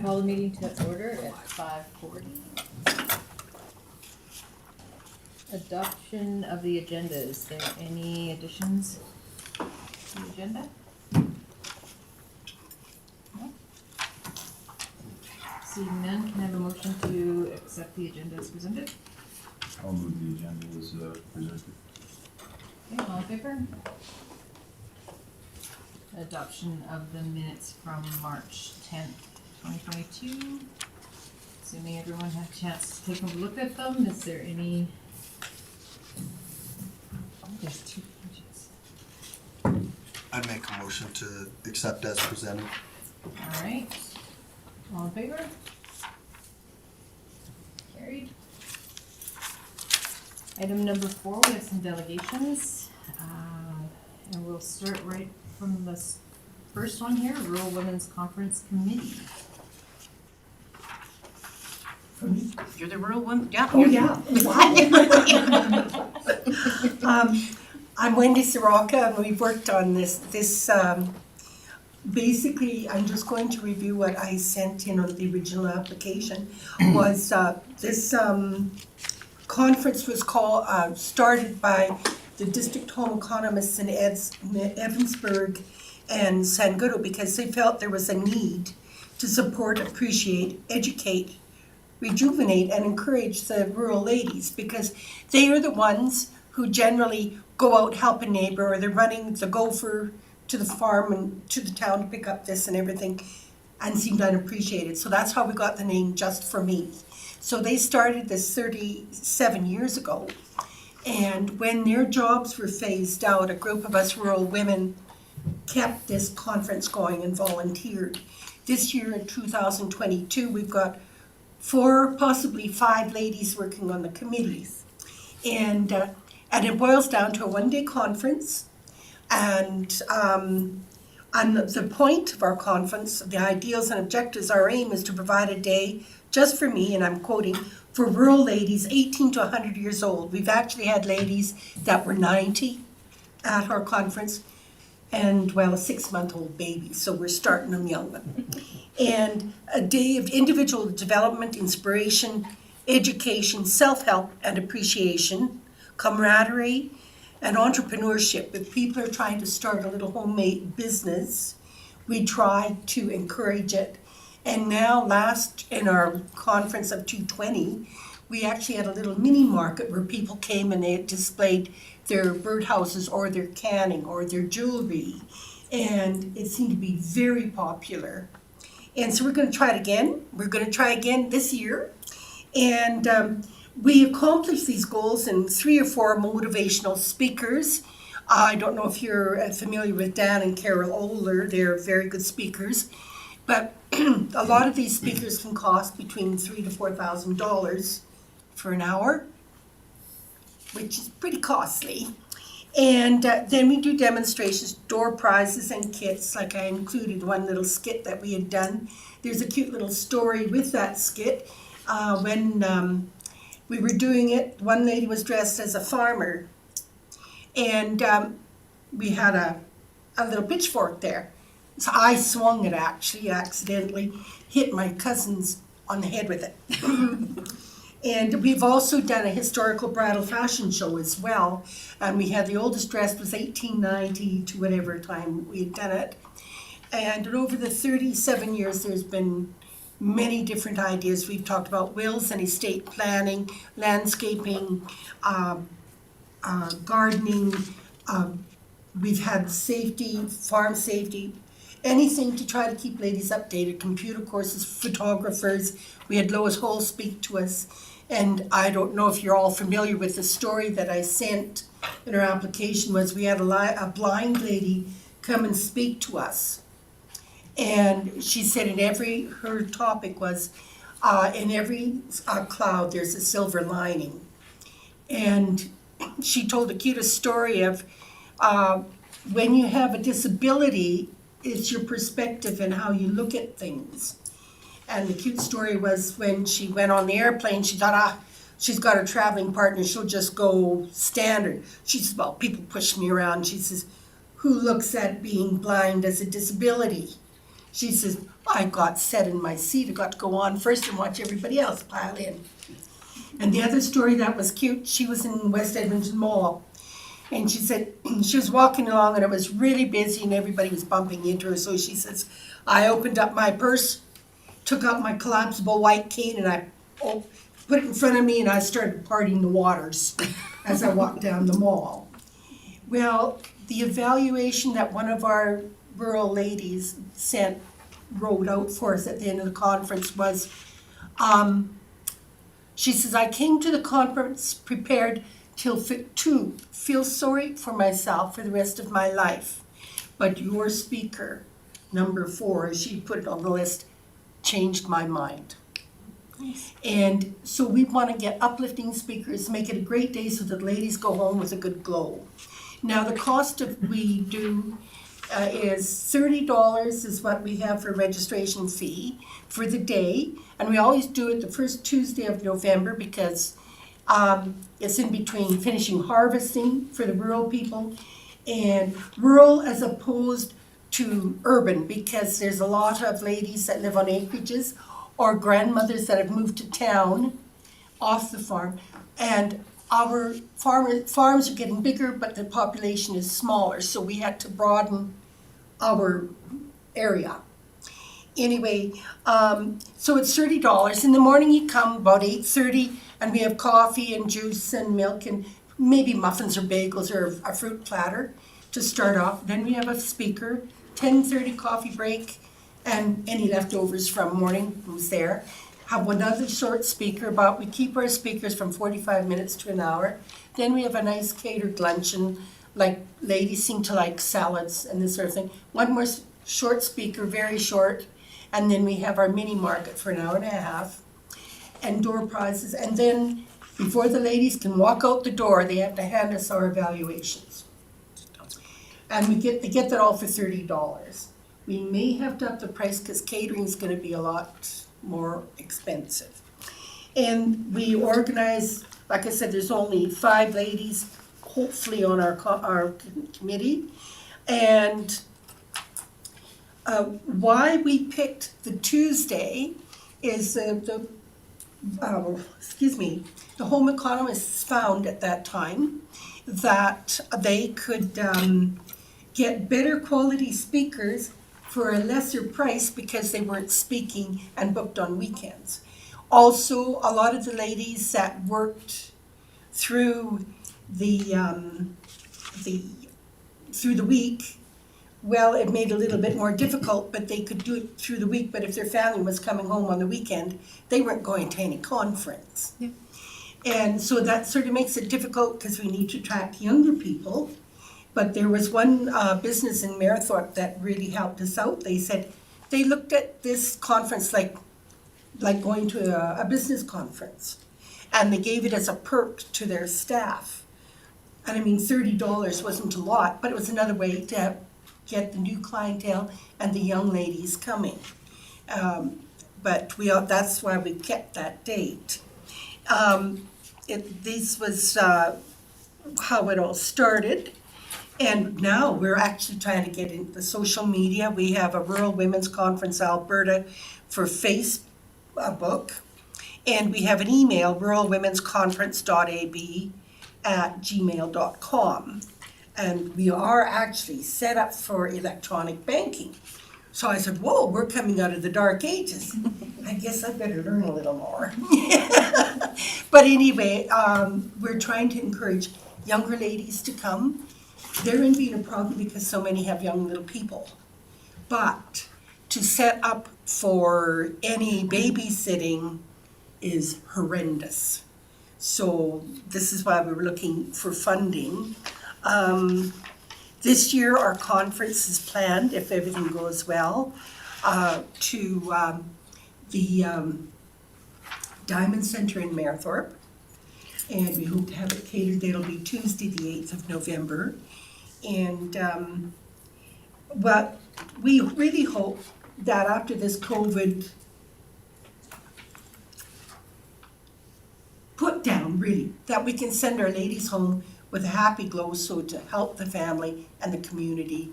call the meeting to order at 5:40. Adoption of the agenda. Is there any additions to the agenda? No? Seeing none, can I have a motion to accept the agenda as presented? I'll move the agenda as presented. Okay, all in favor? Adoption of the minutes from March 10th, 2022. Assuming everyone had a chance to take a look at them, is there any? Oh, there's 2 pages. I'd make a motion to accept as presented. All right. All in favor? Carried. Item number 4, we have some delegations. And we'll start right from the first one here, Rural Women's Conference Committee. You're the rural woman, yeah. Oh, yeah. Wow. I'm Wendy Soroka, and we've worked on this. Basically, I'm just going to review what I sent in on the original application. Was this conference was started by the district home economists in Evansburg and Sangudo because they felt there was a need to support, appreciate, educate, rejuvenate, and encourage the rural ladies because they are the ones who generally go out, help a neighbor, or they're running the gopher to the farm and to the town to pick up this and everything and seemed unappreciated. So that's how we got the name Just For Me. So they started this 37 years ago. And when their jobs were phased out, a group of us rural women kept this conference going and volunteered. This year in 2022, we've got 4, possibly 5 ladies working on the committees. And it boils down to a one-day conference. And the point of our conference, the ideals and objectives, our aim is to provide a day just for me, and I'm quoting, for rural ladies 18 to 100 years old. We've actually had ladies that were 90 at our conference, and well, a 6-month-old baby, so we're starting them young. And a day of individual development, inspiration, education, self-help, and appreciation, camaraderie, and entrepreneurship. If people are trying to start a little homemade business, we try to encourage it. And now in our conference of 220, we actually had a little mini market where people came and they displayed their birdhouses or their canning or their jewelry. And it seemed to be very popular. And so we're going to try it again. We're going to try again this year. And we accomplished these goals in 3 or 4 motivational speakers. I don't know if you're familiar with Dan and Carol Oler. They're very good speakers. But a lot of these speakers can cost between $3,000 to $4,000 for an hour, which is pretty costly. And then we do demonstrations, door prizes, and kits. Like I included one little skit that we had done. There's a cute little story with that skit. When we were doing it, one lady was dressed as a farmer, and we had a little pitchfork there. So I swung it actually, accidentally, hit my cousins on the head with it. And we've also done a historical bridal fashion show as well. And we had the oldest dress was 1890 to whatever time we had done it. And over the 37 years, there's been many different ideas. We've talked about wills and estate planning, landscaping, gardening. We've had safety, farm safety, anything to try to keep ladies updated, computer courses, photographers. We had Lois Hole speak to us. And I don't know if you're all familiar with the story that I sent in our application was we had a blind lady come and speak to us. And she said her topic was, in every cloud there's a silver lining. And she told the cutest story of when you have a disability, it's your perspective and how you look at things. And the cute story was when she went on the airplane, she thought, she's got her traveling partner, she'll just go standard. She says, well, people push me around. She says, who looks at being blind as a disability? She says, I got set in my seat. I got to go on first and watch everybody else pile in. And the other story that was cute, she was in West Edmonton Mall. And she said, she was walking along and it was really busy and everybody was bumping into her. So she says, I opened up my purse, took out my collapsible white cane and I put it in front of me and I started partying the waters as I walked down the mall. Well, the evaluation that one of our rural ladies wrote out for us at the end of the conference was, she says, I came to the conference prepared to feel sorry for myself for the rest of my life. But your speaker, number 4, as she put it on the list, changed my mind. And so we want to get uplifting speakers, make it a great day so that ladies go home with a good glow. Now the cost of we do is $30 is what we have for registration fee for the day. And we always do it the first Tuesday of November because it's in between finishing harvesting for the rural people and rural as opposed to urban because there's a lot of ladies that live on acreages or grandmothers that have moved to town off the farm. And our farms are getting bigger, but the population is smaller, so we had to broaden our area. Anyway, so it's $30. In the morning you come about 8:30 and we have coffee and juice and milk and maybe muffins or bagels or a fruit platter to start off. Then we have a speaker, 10:30 coffee break, and any leftovers from morning who's there. Have one other short speaker, but we keep our speakers from 45 minutes to an hour. Then we have a nice catered luncheon, like ladies seem to like salads and this sort of thing. One more short speaker, very short, and then we have our mini market for an hour and a half, and door prizes. And then before the ladies can walk out the door, they have to hand us our evaluations. And they get that all for $30. We may have to up the price because catering is going to be a lot more expensive. And we organize, like I said, there's only 5 ladies, hopefully, on our committee. And why we picked the Tuesday is the home economists found at that time that they could get better quality speakers for a lesser price because they weren't speaking and booked on weekends. Also, a lot of the ladies that worked through the week, well, it made it a little bit more difficult, but they could do it through the week. But if their family was coming home on the weekend, they weren't going to any conference. Yeah. And so that sort of makes it difficult because we need to attract younger people. But there was one business in Mayerthorpe that really helped us out. They said they looked at this conference like going to a business conference, and they gave it as a perk to their staff. And I mean, $30 wasn't a lot, but it was another way to get the new clientele and the young ladies coming. But that's why we kept that date. This was how it all started. And now we're actually trying to get into the social media. We have a Rural Women's Conference Alberta for Facebook. And we have an email, ruralwomensconference.ab@gmail.com. And we are actually set up for electronic banking. So I said, whoa, we're coming out of the dark ages. I guess I better learn a little more. But anyway, we're trying to encourage younger ladies to come. There wouldn't be a problem because so many have young little people. But to set up for any babysitting is horrendous. So this is why we were looking for funding. This year our conference is planned, if everything goes well, to the Diamond Center in Mayerthorpe. And we hope to have it catered. It'll be Tuesday, the 8th of November. And but we really hope that after this COVID put down, really, that we can send our ladies home with a happy glow, so to help the family and the community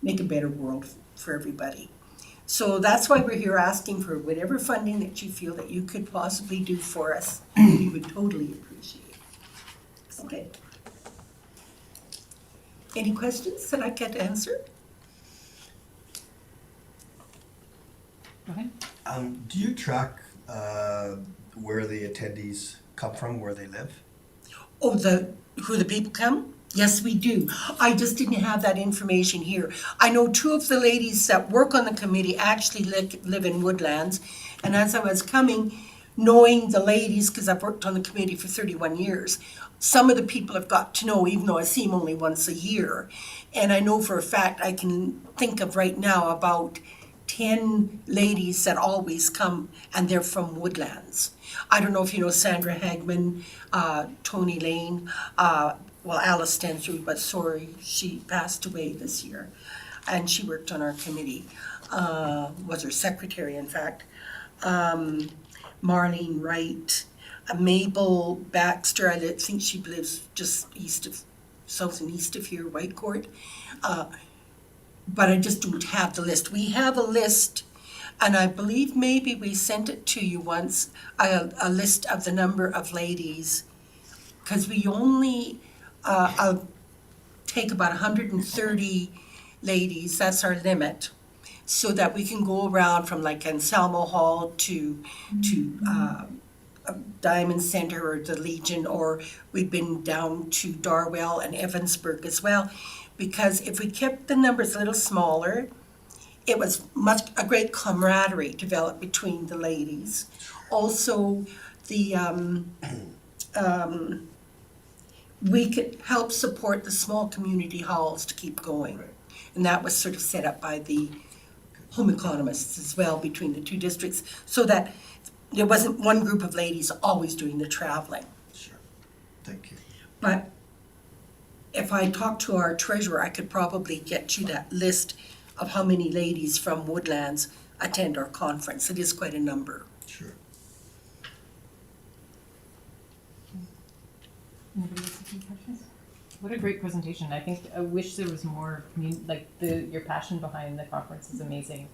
make a better world for everybody. So that's why we're here asking for whatever funding that you feel that you could possibly do for us. We would totally appreciate it. Okay. Any questions that I can answer? Go ahead. Do you track where the attendees come from, where they live? Oh, who the people come? Yes, we do. I just didn't have that information here. I know two of the ladies that work on the committee actually live in Woodlands. And as I was coming, knowing the ladies, because I've worked on the committee for 31 years, some of the people I've got to know, even though I see them only once a year. And I know for a fact I can think of right now about 10 ladies that always come, and they're from Woodlands. I don't know if you know Sandra Hagman, Tony Lane, well, Alice Stensrud, but sorry, she passed away this year. And she worked on our committee, was her secretary, in fact. Marlene Wright, Mabel Baxter, I think she lives just south and east of here, Whitecourt. But I just don't have the list. We have a list, and I believe maybe we sent it to you once, a list of the number of ladies, because we only, I'll take about 130 ladies, that's our limit, so that we can go around from like Anselmo Hall to Diamond Center or the Legion, or we've been down to Darwell and Evansburg as well. Because if we kept the numbers a little smaller, it was a great camaraderie developed between the ladies. Also, we could help support the small community halls to keep going. And that was sort of set up by the home economists as well between the two districts, so that there wasn't one group of ladies always doing the traveling. Sure. Thank you. But if I talk to our treasurer, I could probably get you that list of how many ladies from Woodlands attend our conference. It is quite a number. Sure. Anybody else have any questions? What a great presentation. I wish there was more, your passion behind the conference is amazing.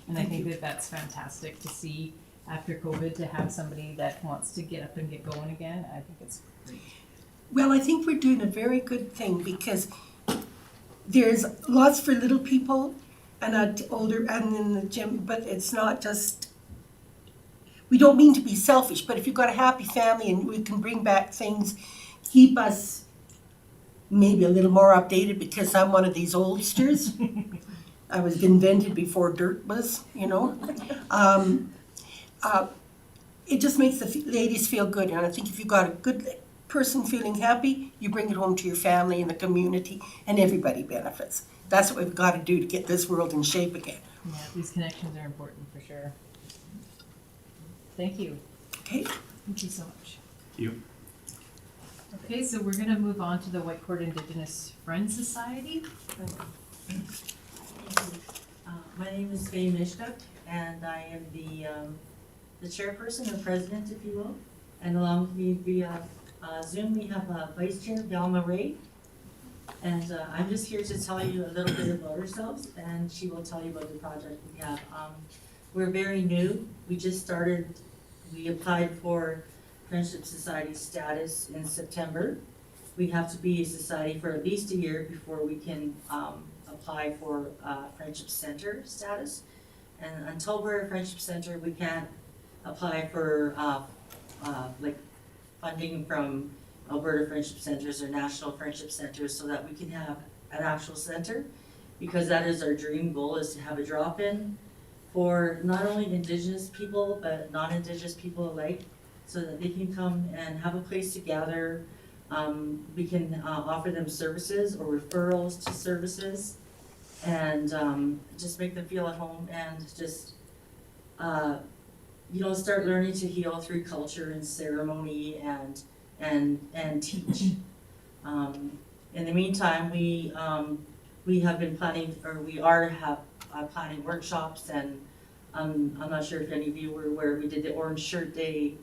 And I think that that's fantastic to see after COVID, to have somebody that wants to get up and get going again. I think it's great. Well, I think we're doing a very good thing, because there's lots for little people and older and in the gym, but it's not just, we don't mean to be selfish, but if you've got a happy family and we can bring back things, keep us maybe a little more updated, because I'm one of these oldsters. I was invented before dirt was, It just makes the ladies feel good, and I think if you've got a good person feeling happy, you bring it home to your family and the community, and everybody benefits. That's what we've got to do to get this world in shape again. Yeah, these connections are important for sure. Thank you. Okay? Thank you so much. Thank you. Okay, so we're gonna move on to the Whitecourt Indigenous Friends Society. My name is Faye Mishtuk, and I am the chairperson or president, if you will. And along with me via Zoom, we have Vice Chair Velma Ray. And I'm just here to tell you a little bit about ourselves, and she will tell you about the project we have. We're very new. We just started, we applied for Friendship Society status in September. We have to be a society for at least a year before we can apply for Friendship Center status. And until we're a Friendship Center, we can't apply for funding from Alberta Friendship Centers or National Friendship Centers, so that we can have an actual center, because that is our dream goal, is to have a drop-in for not only Indigenous people, but non-Indigenous people alike, so that they can come and have a place to gather. We can offer them services or referrals to services, and just make them feel at home, and just start learning to heal through culture and ceremony and teach. In the meantime, we have been planning, or we are planning workshops, and I'm not sure if any of you were aware, we did the Orange Shirt Day.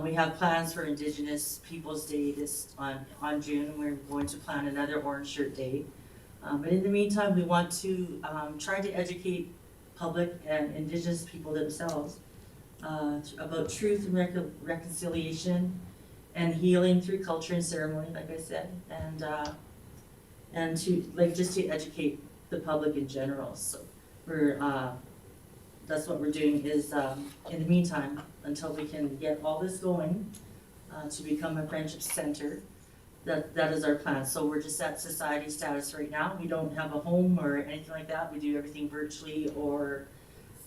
We have plans for Indigenous Peoples Day on June. We're going to plan another Orange Shirt Day. But in the meantime, we want to try to educate public and Indigenous people themselves about truth and reconciliation and healing through culture and ceremony, like I said, and to just to educate the public in general. So we're that's what we're doing is in the meantime, until we can get all this going to become a friendship center. That is our plan. So we're just at society status right now. We don't have a home or anything like that. We do everything virtually, or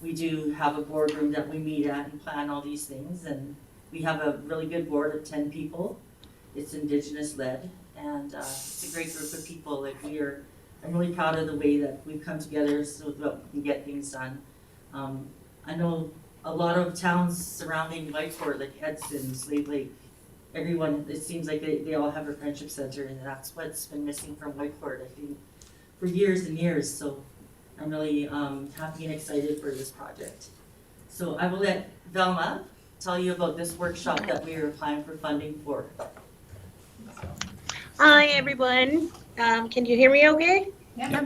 we do have a boardroom that we meet at and plan all these things. And we have a really good board of 10 people. It's Indigenous led, and it's a great group of people. I'm really proud of the way that we've come together so that we can get things done. I know a lot of towns surrounding Whitefort, like Edson, Slave Lake, everyone, it seems like they all have a friendship center, and that's what's been missing from Whitefort, I think, for years and years. So I'm really happy and excited for this project. So I will let Velma tell you about this workshop that we are applying for funding for. Hi, everyone. Can you hear me okay? Yeah.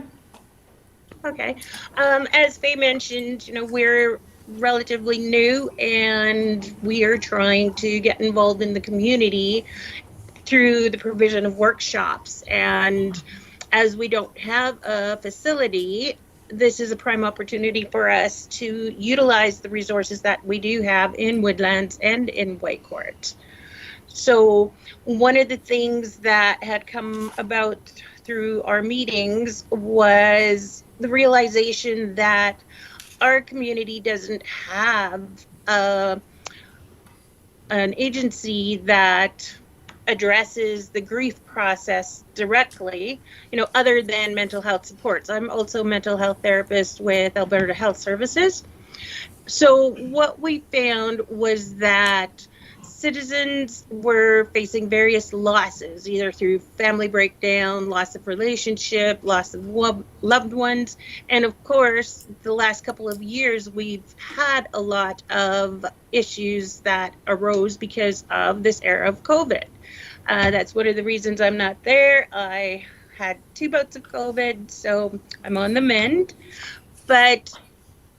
Okay. As Faye mentioned, we're relatively new and we are trying to get involved in the community through the provision of workshops. And as we don't have a facility, this is a prime opportunity for us to utilize the resources that we do have in Woodlands and in Whitecourt. So one of the things that had come about through our meetings was the realization that our community doesn't have an agency that addresses the grief process directly, other than mental health supports. I'm also a mental health therapist with Alberta Health Services. So what we found was that citizens were facing various losses, either through family breakdown, loss of relationship, loss of loved ones. And of course, the last couple of years, we've had a lot of issues that arose because of this era of COVID. That's one of the reasons I'm not there. I had 2 bouts of COVID, so I'm on the mend. But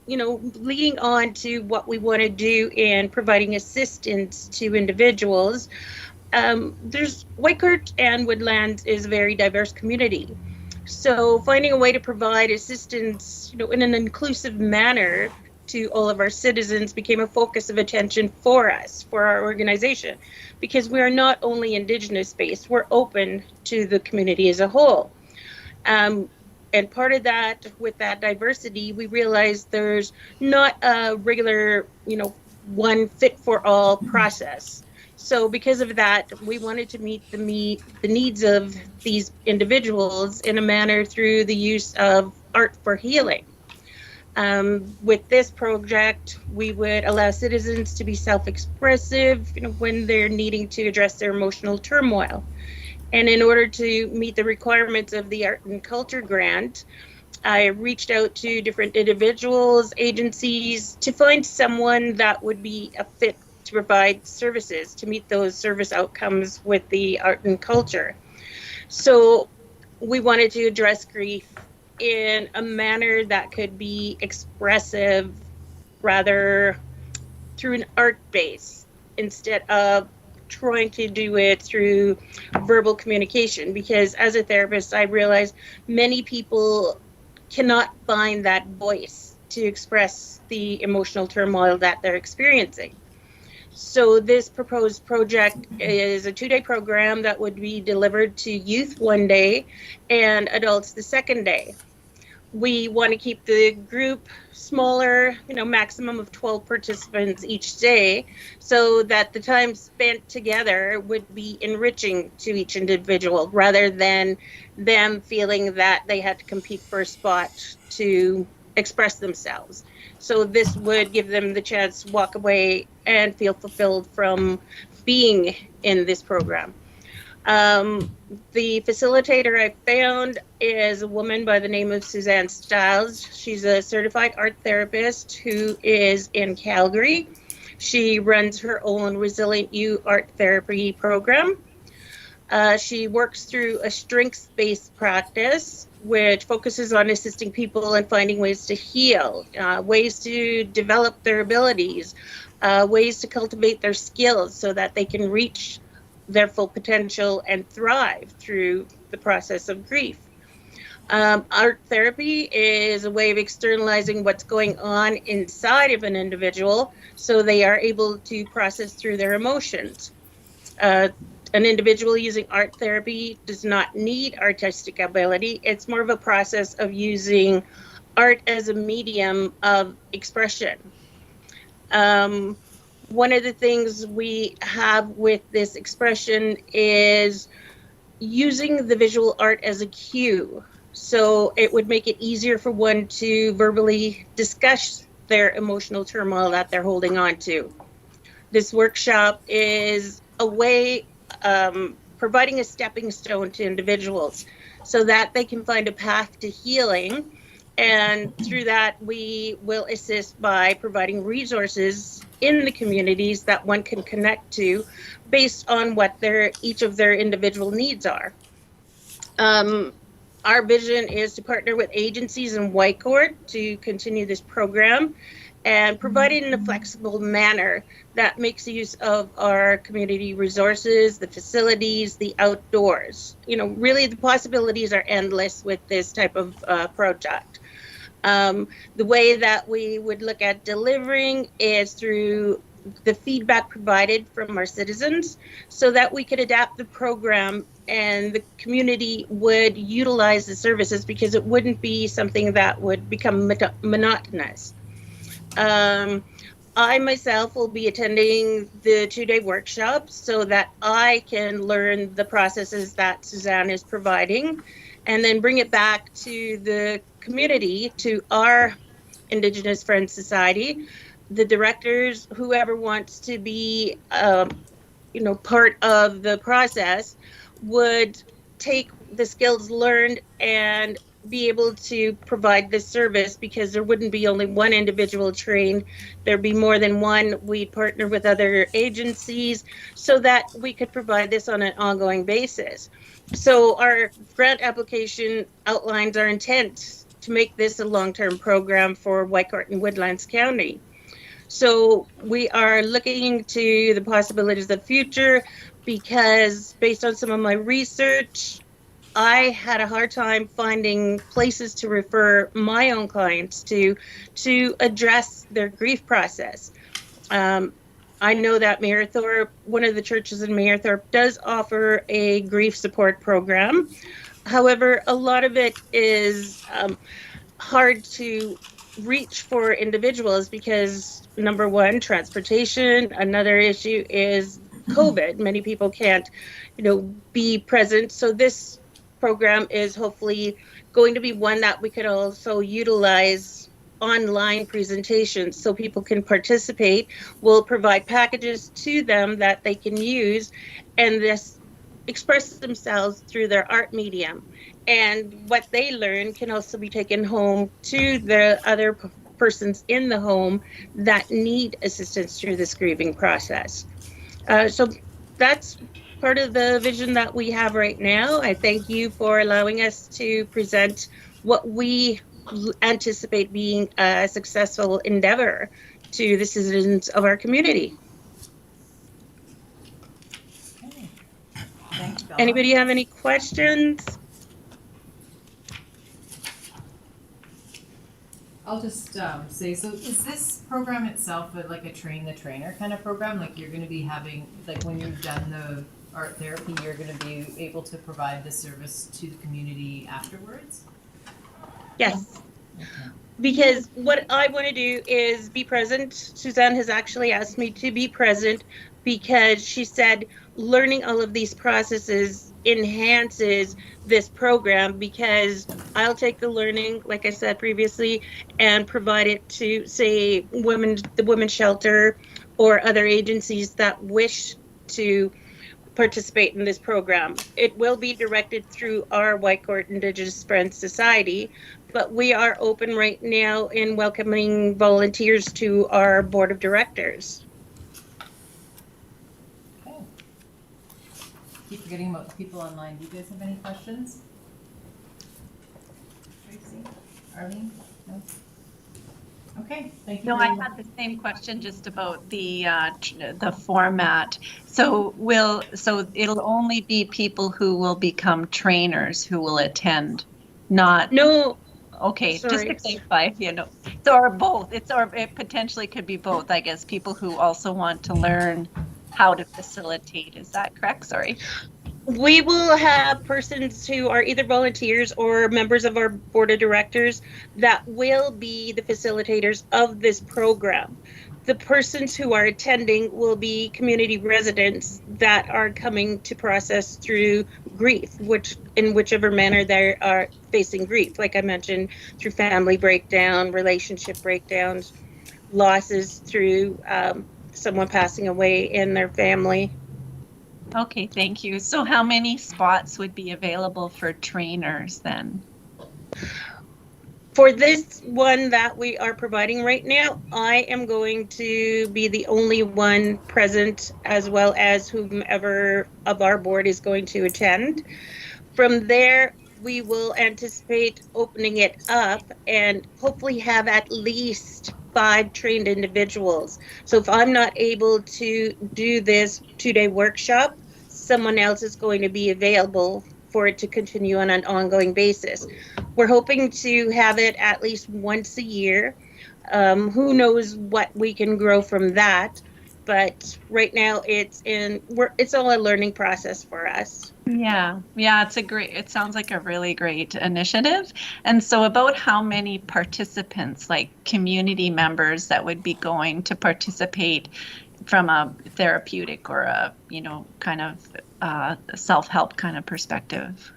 leading on to what we want to do in providing assistance to individuals, there's Whitecourt and Woodlands is a very diverse community. So finding a way to provide assistance, in an inclusive manner to all of our citizens became a focus of attention for us, for our organization, because we are not only Indigenous based, we're open to the community as a whole. And part of that, with that diversity, we realized there's not a regular, one fit for all process. So because of that, we wanted to meet the needs of these individuals in a manner through the use of art for healing. With this project, we would allow citizens to be self-expressive, when they're needing to address their emotional turmoil. And in order to meet the requirements of the Art and Culture Grant, I reached out to different individuals, agencies, to find someone that would be a fit to provide services, to meet those service outcomes with the art and culture. So we wanted to address grief in a manner that could be expressive, rather through an art base, instead of trying to do it through verbal communication. Because as a therapist, I realize many people cannot find that voice to express the emotional turmoil that they're experiencing. So this proposed project is a 2-day program that would be delivered to youth one day and adults the second day. We want to keep the group smaller, maximum of 12 participants each day, so that the time spent together would be enriching to each individual, rather than them feeling that they had to compete for a spot to express themselves. So this would give them the chance to walk away and feel fulfilled from being in this program. The facilitator I found is a woman by the name of Suzanne Stiles. She's a certified art therapist who is in Calgary. She runs her own Resilient You art therapy program. She works through a strengths-based practice, which focuses on assisting people and finding ways to heal, ways to develop their abilities, ways to cultivate their skills so that they can reach their full potential and thrive through the process of grief. Art therapy is a way of externalizing what's going on inside of an individual so they are able to process through their emotions. An individual using art therapy does not need artistic ability. It's more of a process of using art as a medium of expression. One of the things we have with this expression is using the visual art as a cue. So it would make it easier for one to verbally discuss their emotional turmoil that they're holding on to. This workshop is a way providing a stepping stone to individuals so that they can find a path to healing. And through that, we will assist by providing resources in the communities that one can connect to based on what each of their individual needs are. Our vision is to partner with agencies in Whitecourt to continue this program and provide it in a flexible manner that makes use of our community resources, the facilities, the outdoors. You know, really the possibilities are endless with this type of project. The way that we would look at delivering is through the feedback provided from our citizens so that we could adapt the program and the community would utilize the services because it wouldn't be something that would become monotonous. I myself will be attending the 2-day workshop so that I can learn the processes that Suzanne is providing and then bring it back to the community, to our Indigenous Friends Society, the directors, whoever wants to be, part of the process would take the skills learned and be able to provide this service because there wouldn't be only one individual trained, there'd be more than one. We'd partner with other agencies so that we could provide this on an ongoing basis. So our grant application outlines our intent to make this a long-term program for Whitecourt and Woodlands County. So we are looking to the possibilities of the future because based on some of my research, I had a hard time finding places to refer my own clients to address their grief process. I know that Mayerthorpe, one of the churches in Mayerthorpe, does offer a grief support program. However, a lot of it is hard to reach for individuals because, number one, transportation. Another issue is COVID. Many people can't, be present. So this program is hopefully going to be one that we could also utilize online presentations so people can participate. We'll provide packages to them that they can use and this express themselves through their art medium. And what they learn can also be taken home to the other persons in the home that need assistance through this grieving process. So that's part of the vision that we have right now. I thank you for allowing us to present what we anticipate being a successful endeavor to the citizens of our community. Okay. Thanks, Bella. Anybody have any questions? I'll just say, so is this program itself like a train the trainer kind of program? Like you're going to be having, like when you've done the art therapy, you're going to be able to provide the service to the community afterwards? Yes. Okay. Because what I want to do is be present. Suzanne has actually asked me to be present because she said learning all of these processes enhances this program because I'll take the learning, like I said previously, and provide it to, say, the women's shelter or other agencies that wish to participate in this program. It will be directed through our Whitecourt Indigenous Friends Society, but we are open right now in welcoming volunteers to our board of directors. Okay. keep forgetting about the people online. Do you guys have any questions? Tracy? Arlene? No? Okay, thank you No, very I much. had the same question just about the format. So it'll only be people who will become trainers who will attend, not, No, okay, just sorry. to clarify, so or both. Or it potentially could be both, I guess, people who also want to learn how to facilitate. Is that correct? Sorry. We will have persons who are either volunteers or members of our board of directors that will be the facilitators of this program. The persons who are attending will be community residents that are coming to process through grief, in whichever manner they are facing grief. Like I mentioned, through family breakdown, relationship breakdowns, losses through someone passing away in their family. Okay, thank you. So how many spots would be available for trainers then? For this one that we are providing right now, I am going to be the only one present, as well as whomever of our board is going to attend. From there, we will anticipate opening it up and hopefully have at least 5 trained individuals. So if I'm not able to do this 2-day workshop, someone else is going to be available for it to continue on an ongoing basis. We're hoping to have it at least once a year. Who knows what we can grow from that, but right now it's all a learning process for us. Yeah, it sounds like a really great initiative. And so about how many participants, like community members that would be going to participate from a therapeutic or a, kind of self-help kind of perspective?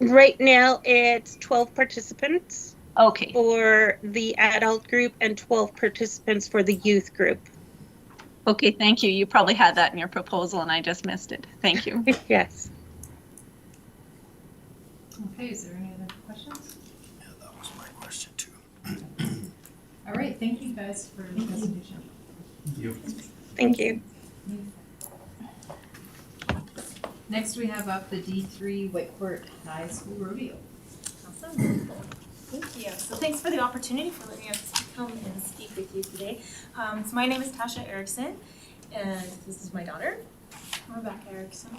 Right now it's 12 participants Okay. for the adult group and 12 participants for the youth group. Okay, thank you. You probably had that in your proposal and I just missed it. Thank you. Yes. Okay, is there any other questions? Yeah, that was my question too. All right, thank you guys for the presentation. Thank you. Next, we have up the D3 Whitecourt High School Rodeo. Awesome. Thank you. So thanks for the opportunity for letting us come and speak with you today. So my name is Tasha Erickson, and this is my daughter, Rebecca Erickson.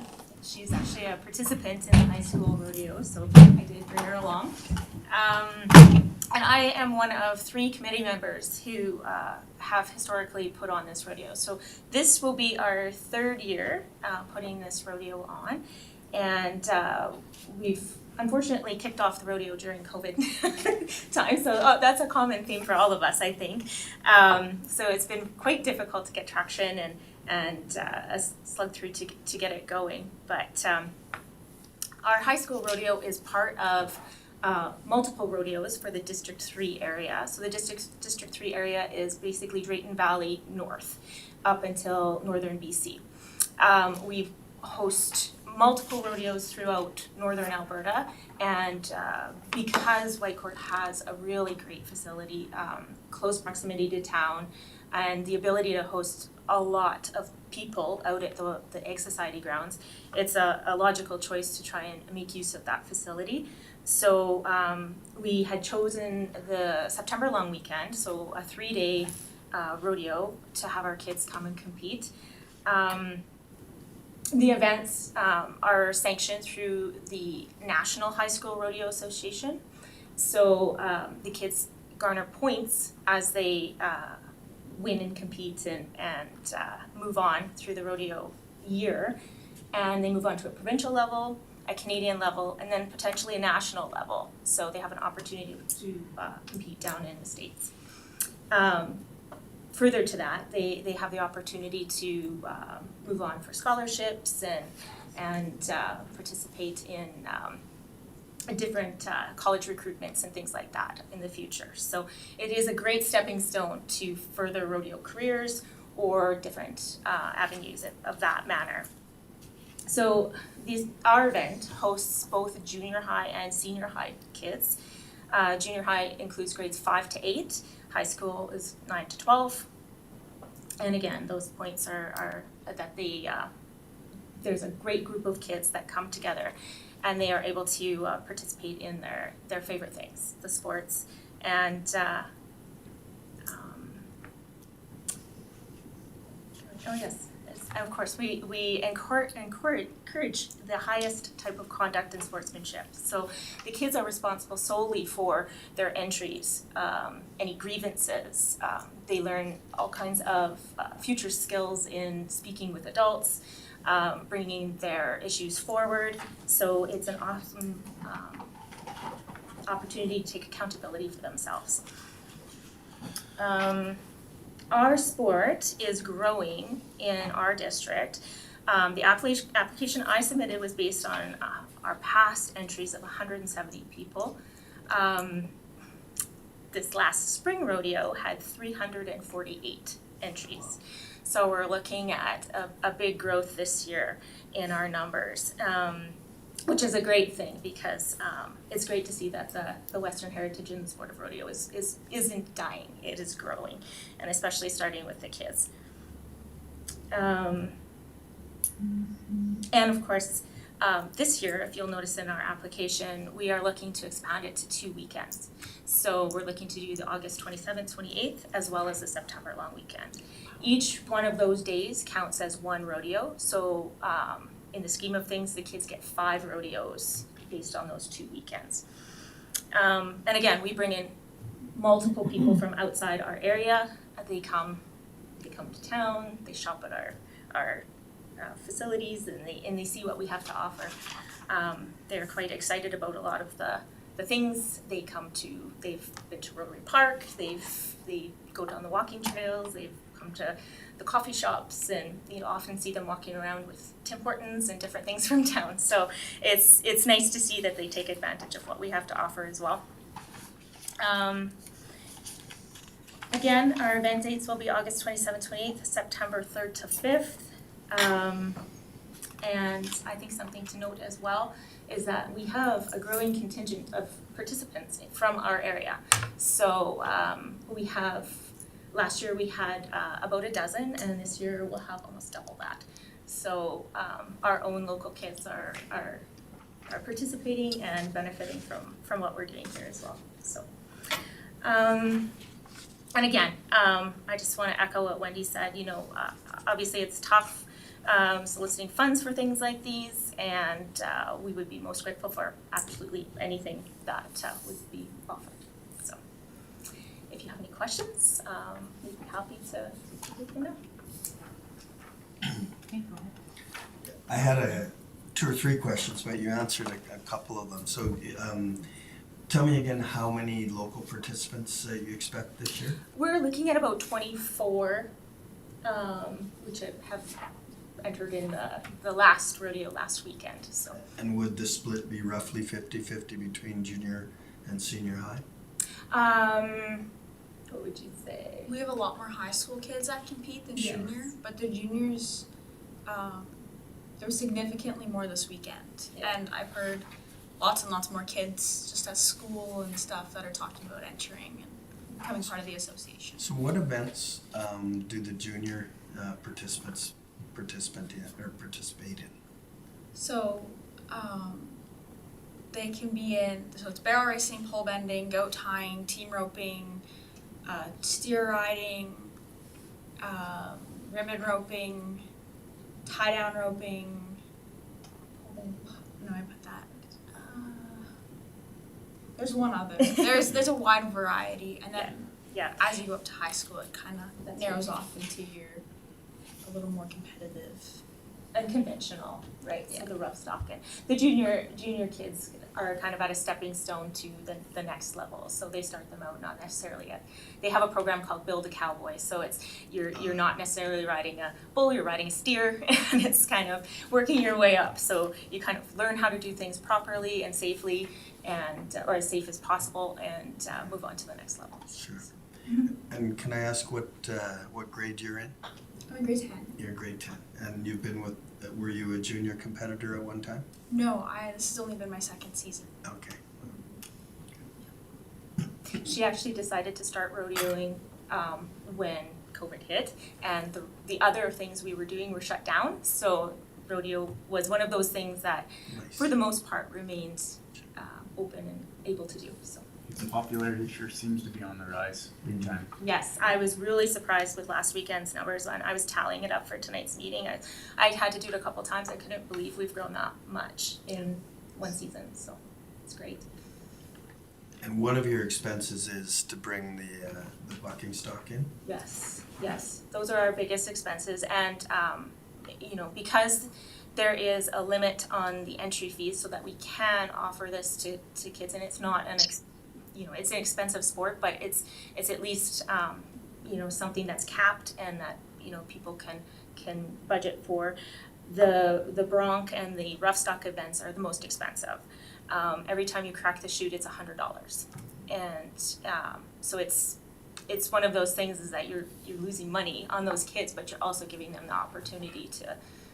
She's actually a participant in the high school rodeo, so I did bring her along. And I am one of 3 committee members who have historically put on this rodeo. So this will be our 3rd year putting this rodeo on, and we've unfortunately kicked off the rodeo during COVID time, so that's a common theme for all of us, I think. So it's been quite difficult to get traction and a slug through to get it going. But our high school rodeo is part of multiple rodeos for the District 3 area. So the District 3 area is basically Drayton Valley North up until northern BC. We host multiple rodeos throughout northern Alberta, and because Whitecourt has a really great facility, close proximity to town, and the ability to host a lot of people out at the Egg Society grounds, it's a logical choice to try and make use of that facility. So we had chosen the September long weekend, so a 3-day rodeo to have our kids come and compete. The events are sanctioned through the National High School Rodeo Association. So the kids garner points as they win and compete and move on through the rodeo year. And they move on to a provincial level, a Canadian level, and then potentially a national level. So they have an opportunity to compete down in the States. Further to that, they have the opportunity to move on for scholarships and participate in different college recruitments and things like that in the future. So it is a great stepping stone to further rodeo careers or different avenues of that manner. So our event hosts both junior high and senior high kids. Junior high includes grades 5 to 8. High school is 9 to 12. And again, those points are that they there's a great group of kids that come together and they are able to participate in their favorite things, the sports, and oh yes, of course, we encourage the highest type of conduct and sportsmanship. So the kids are responsible solely for their entries, any grievances. They learn all kinds of future skills in speaking with adults, bringing their issues forward. So it's an awesome opportunity to take accountability for themselves. Our sport is growing in our district. The application I submitted was based on our past entries of 170 people. This last spring rodeo had 348 entries. So we're looking at a big growth this year in our numbers, which is a great thing because it's great to see that the Western heritage in the sport of rodeo isn't dying, it is growing, and especially starting with the kids. And of course, this year, if you'll notice in our application, we are looking to expand it to 2 weekends. So we're looking to do the August 27th, 28th, as well as the September long weekend. Each one of those days counts as one rodeo. So in the scheme of things, the kids get 5 rodeos based on those 2 weekends. And again, we bring in multiple people from outside our area. They come to town, they shop at our facilities, and they see what we have to offer. They're quite excited about a lot of the things. They've been to Rotary Park, they go down the walking trails, they've come to the coffee shops, and you often see them walking around with Tim Hortons and different things from town. So it's nice to see that they take advantage of what we have to offer as well. Again, our event dates will be August 27th, 28th, September 3rd to 5th. And I think something to note as well is that we have a growing contingent of participants from our area. So last year we had about a dozen, and this year we'll have almost double that. So our own local kids are participating and benefiting from what we're doing here as well. So, and again, I just want to echo what Wendy said. Obviously it's tough soliciting funds for things like these, and we would be most grateful for absolutely anything that would be offered. So if you have any questions, we'd be happy to take them now. Okay, go ahead. I had 2 or 3 questions, but you answered a couple of them. So tell me again how many local participants you expect this year? We're looking at about 24, which have entered in the last rodeo last weekend. So. And would the split be roughly 50-50 between junior and senior high? What would you say? We have a lot more high school kids that compete than Yes. junior, but the juniors, there was significantly more this weekend. Yeah. And I've heard lots and lots more kids just at school and stuff that are talking about entering and becoming part of the association. So what events do the junior participate in? So, they can be so it's barrel racing, pole bending, goat tying, team roping, steer riding, ribbon roping, tie down roping. No, I put that. There's one other. There's a wide variety, and then Yeah. as you go up to high school, it kind of narrows right. off into a little more competitive. Unconventional, right? Yeah. So the rough stock, and the junior kids are kind of at a stepping stone to the next level. So they start them out not necessarily they have a program called Build a Cowboy. So it's you're not necessarily riding a bull, you're riding a steer, and it's kind of working your way up. So you kind of learn how to do things properly and safely, and or as safe as possible, and move on to the next level. Sure. And can I ask what grade you're in? I'm in grade 10. You're grade 10. And you've been were you a junior competitor at one time? No, this has only been my second season. Okay. She actually decided to start rodeoing when COVID hit, and the other things we were doing were shut down. So rodeo was one of those things that, Nice. for the most part, remains open and able to do, so. The popularity sure seems to be on the rise big time. Yes, I was really surprised with last weekend's numbers when I was tallying it up for tonight's meeting. I had to do it a couple times. I couldn't believe we've grown that much in one season, so it's great. And one of your expenses is to bring the bucking stock in? Yes, those are our biggest expenses, and because there is a limit on the entry fees so that we can offer this to kids, and it's not it's an expensive sport, but it's at least something that's capped and that people can budget for. The bronc and the rough stock events are the most expensive. Every time you crack the chute, it's $100, and so it's one of those things is that you're losing money on those kids, but you're also giving them the opportunity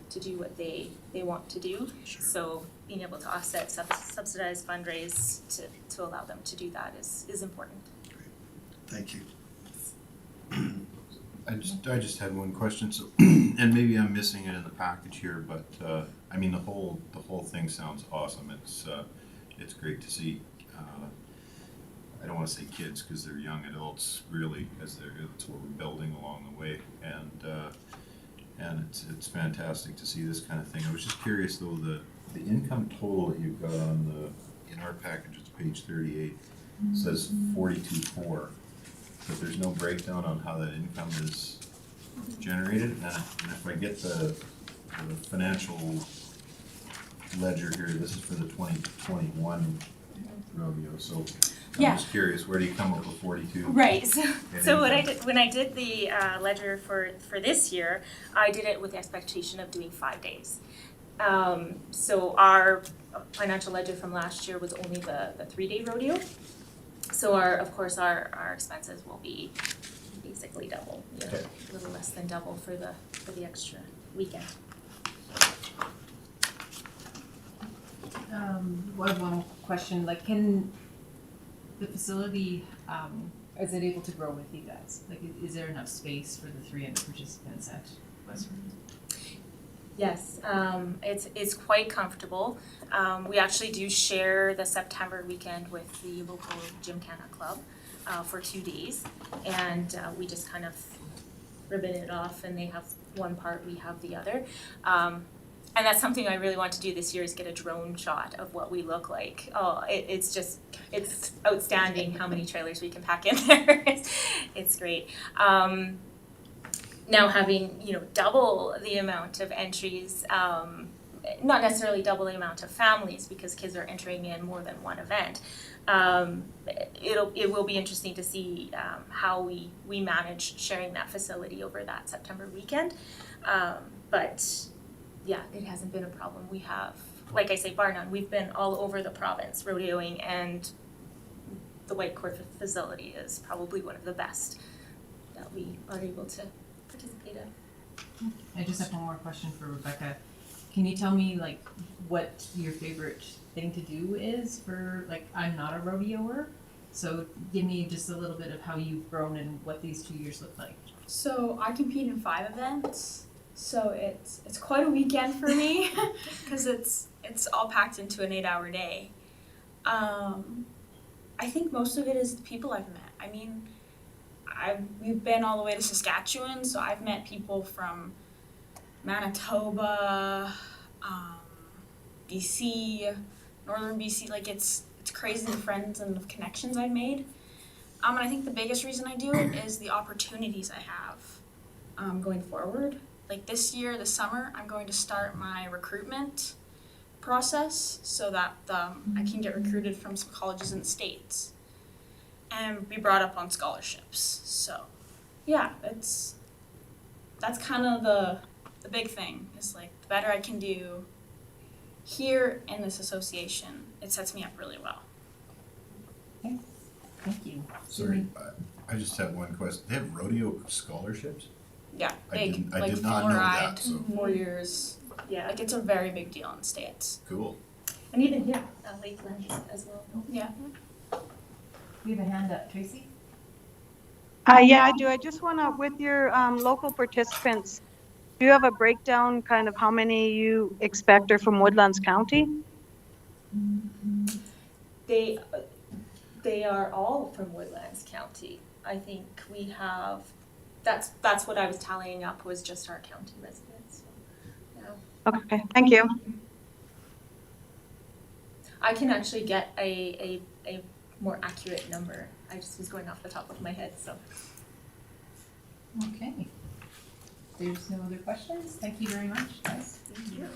to do what they want to do. Sure. So being able to offset subsidized fundraise to allow them to do that is important. Thank you. I just had one question, so, and maybe I'm missing it in the package here, but, I mean, the whole thing sounds awesome. It's great to see, I don't wanna say kids, cause they're young adults, really, as it's what we're building along the way, and it's fantastic to see this kind of thing. I was just curious though, the income total that you've got in our package, it's page 38, says 42.4. But there's no breakdown on how that income is generated, and if I get the financial ledger here, this is for the 2021 rodeo, so I'm just curious, where do you come up with 42? Right. So what I did when I did the ledger for this year, I did it with the expectation of doing 5 days. So our financial ledger from last year was only the 3-day rodeo. So our expenses will be basically double, Okay. a little less than double for the extra weekend. One question, like, can the facility, is it able to grow with you guys? Like, is there enough space for the 300 participants at Westford? Yes, it's quite comfortable. We actually do share the September weekend with the local Gymkhana Club for 2 days, and we just kind of ribbon it off, and they have one part, we have the other. And that's something I really want to do this year is get a drone shot of what we look like. Oh, it's outstanding how many trailers we can pack in there. It's great. Now having double the amount of entries, not necessarily double the amount of families because kids are entering in more than one event. It will be interesting to see how we manage sharing that facility over that September weekend. But yeah, it hasn't been a problem. We have, like I say, bar none. We've been all over the province rodeoing, and the White Court facility is probably one of the best that we are able to participate in. I just have one more question for Rebecca. Can you tell me like what your favorite thing to do is for, like, I'm not a rodeoer, so give me just a little bit of how you've grown and what these 2 years look like. So I compete in 5 events, so it's quite a weekend for me because it's all packed into an 8-hour day. I think most of it is the people I've met. I mean, we've been all the way to Saskatchewan, so I've met people from Manitoba, BC, northern BC. Like it's crazy the friends and the connections I've made. And I think the biggest reason I do it is the opportunities I have going forward. Like this year, this summer, I'm going to start my recruitment process so that I can get recruited from some colleges in the States and be brought up on scholarships. So yeah, that's kind of the big thing is like the better I can do here in this association, it sets me up really well. Okay, thank you. Sorry, I just have one question. They have rodeo scholarships? Yeah, I big, did like not know that, fluoride, so 4 years. Yeah, like it's a very big deal in the States. cool. And even here, Lakeland as well. Yeah. We have a hand up, Tracy? Yeah, I do. I just want to, with your local participants, Do you have a breakdown, kind of how many you expect are from Woodlands County? They are all from Woodlands County. I think we have, that's what I was tallying up, was just our county residents. So, yeah. Okay, thank you. I can actually get a more accurate number. I just was going off the top of my head, so. Okay. There's no other questions. Thank you very much, guys. Thank you.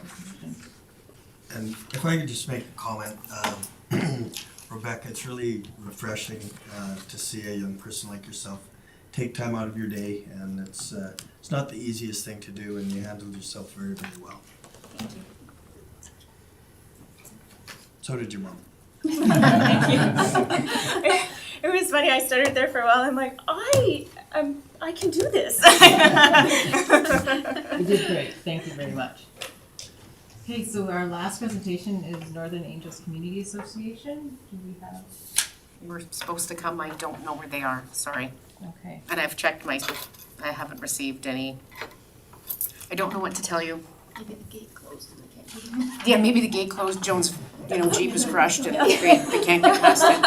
And if I could just make a comment, Rebecca, it's really refreshing to see a young person like yourself take time out of your day, and it's not the easiest thing to do, and you handled yourself very, very well. Thank you. So did your mom. Thank you. It was funny, I started there for a while, I'm like, I can do this. You did great. Thank you very much. Okay, so our last presentation is Northern Angels Community Association. Do we have? We're supposed to come, I don't know where they are, sorry. Okay. And I've checked I haven't received any. I don't know what to tell you. Maybe the gate closed and I can't get in. Yeah, maybe the gate closed, Joan's, Jeep is crushed and they can't get past it.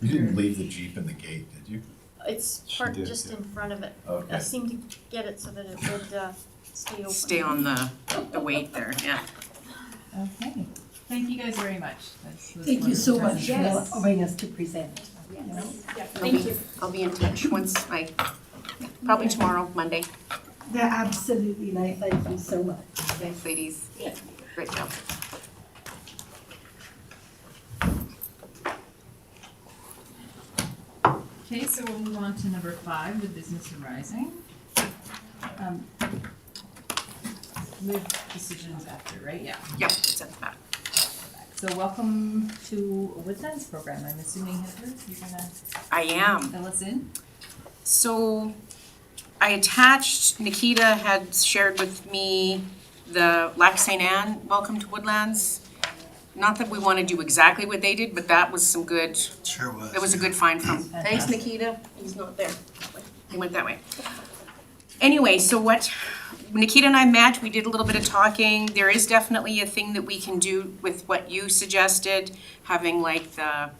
You didn't leave the Jeep in the gate, did you? It's She parked did, just yeah. in front of it. Okay. I seemed to get it so that it would stay open. Stay on the weight there, yeah. Okay. Thank you guys very much. Thank you so much for Yes. allowing us to present. Thank you. I'll be in touch once probably tomorrow, Monday. Yeah, absolutely, and I thank you so much. Thanks, ladies. Great job. Okay, so we'll move on to number 5, the business arising. With decisions after, right? Yeah. Yep, it's at the back. So welcome to a Woodlands program. I'm assuming, Heather, you're gonna I am. fill us in? So I attached, Nikita had shared with me the Lac St. Anne Welcome to Woodlands. Not that we want to do exactly what they did, but that was some good, Sure was. it was a good find from. Thanks, Fantastic. Nikita. He's not there. He went that way. Anyway, so what Nikita and I met, we did a little bit of talking. There is definitely a thing that we can do with what you suggested, having like the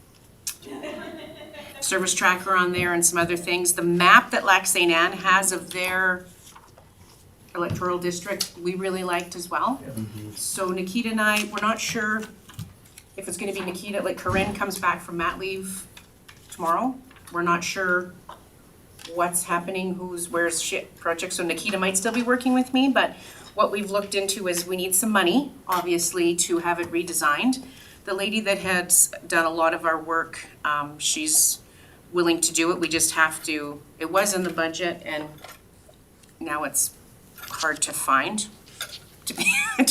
service tracker on there and some other things. The map that Lac St. Anne has of their electoral district, we really liked as well. So Nikita and I, we're not sure if it's gonna be Nikita, like Corinne comes back from mat leave tomorrow. We're not sure what's happening, where's shit project, so Nikita might still be working with me, but what we've looked into is we need some money, obviously, to have it redesigned. The lady that had done a lot of our work, she's willing to do it, we just have to, it was in the budget and now it's hard to find, to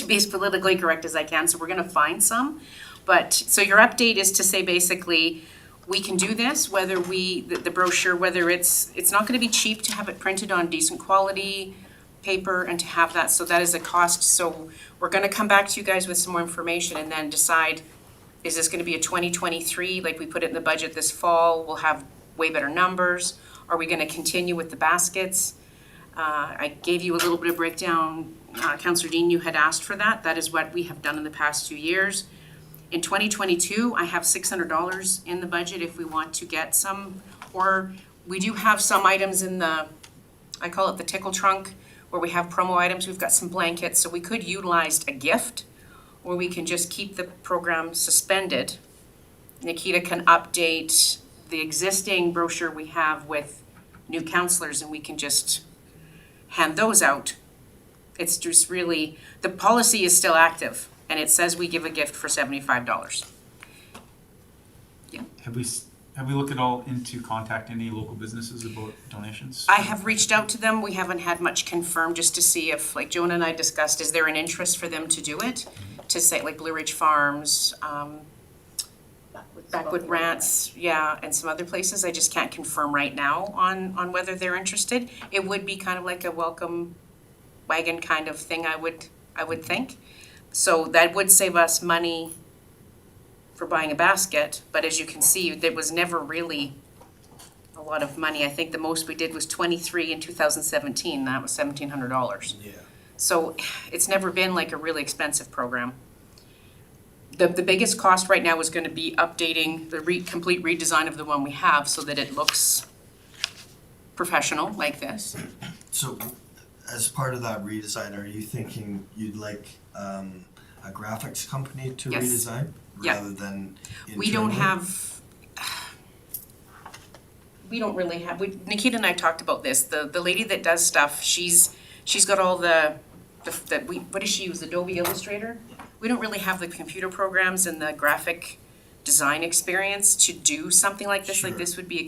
be as politically correct as I can, so we're gonna find some. But, so your update is to say basically, we can do this, whether the brochure, whether it's not gonna be cheap to have it printed on decent quality paper and to have that, so that is a cost. So we're gonna come back to you guys with some more information and then decide, is this gonna be a 2023, like we put it in the budget this fall, we'll have way better numbers? Are we gonna continue with the baskets? I gave you a little bit of breakdown, Councillor Dean, you had asked for that. That is what we have done in the past 2 years. In 2022, I have $600 in the budget if we want to get some, or we do have some items in the, I call it the tickle trunk, where we have promo items. We've got some blankets, so we could utilize a gift, or we can just keep the program suspended. Nikita can update the existing brochure we have with new counselors, and we can just hand those out. It's just really, the policy is still active. And it says we give a gift for $75. Have we looked at all into contact any local businesses about donations? I have reached out to them. We haven't had much confirmed just to see if, like Joan and I discussed, is there an interest for them to do it? To say like Blue Ridge Farms, Backwood Rants, yeah, and some other places. I just can't confirm right now on whether they're interested. It would be kind of like a welcome wagon kind of thing, I would think. So that would save us money for buying a basket, but as you can see, there was never really a lot of money. I think the most we did was 23 in 2017, that was $1,700. Yeah. So it's never been like a really expensive program. The biggest cost right now is gonna be updating the complete redesign of the one we have so that it looks professional like this. So, as part of that redesign, are you thinking you'd like a graphics company to Yes. redesign Yeah. rather than We don't internally? have, we don't really have, Nikita and I talked about this, the lady that does stuff, she's got all what does she use, Adobe Illustrator? We don't really have the computer programs and the graphic design experience to do something like this. Like Sure. this would be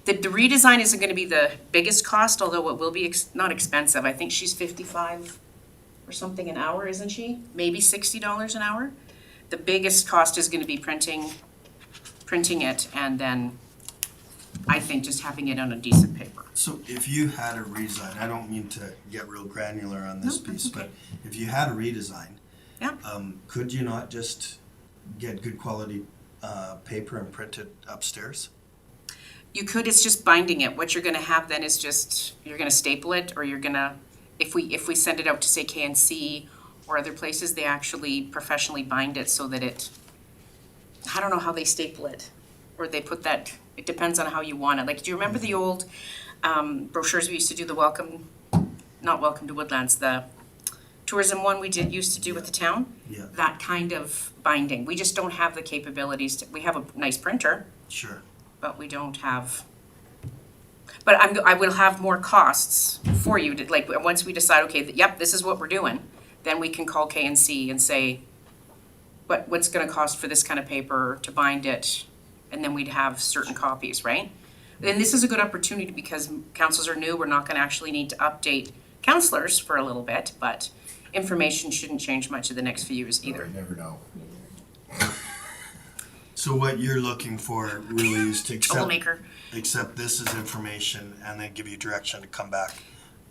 the redesign isn't gonna be the biggest cost, although it will be not expensive. I think she's 55 or something an hour, isn't she? Maybe $60 an hour. The biggest cost is gonna be printing it, and then I think just having it on a decent paper. So if you had a redesign, I don't mean to get real granular on this No, piece, that's okay. but if you had a redesign, Yeah. Could you not just get good quality paper and print it upstairs? You could, it's just binding it. What you're gonna have then is just, you're gonna staple it, or you're gonna, if we send it out to say KNC or other places, they actually professionally bind it so that I don't know how they staple it, or they put that, it depends on how you want it. Like, do you remember the old brochures we used to do, not Welcome to Woodlands, the tourism one used to do with the town? Yeah. That kind of binding. We just don't have the capabilities we have a nice printer, Sure. but we don't have. But I will have more costs for you to, like, once we decide, okay, yep, this is what we're doing, then we can call KNC and say, what's gonna cost for this kind of paper to bind it, and then we'd have certain copies, right? And this is a good opportunity because councils are new, we're not gonna actually need to update counselors for a little bit, but information shouldn't change much in the next few years either. You never know. So what you're looking for really is to Troublemaker, accept this as information and then give you direction to come back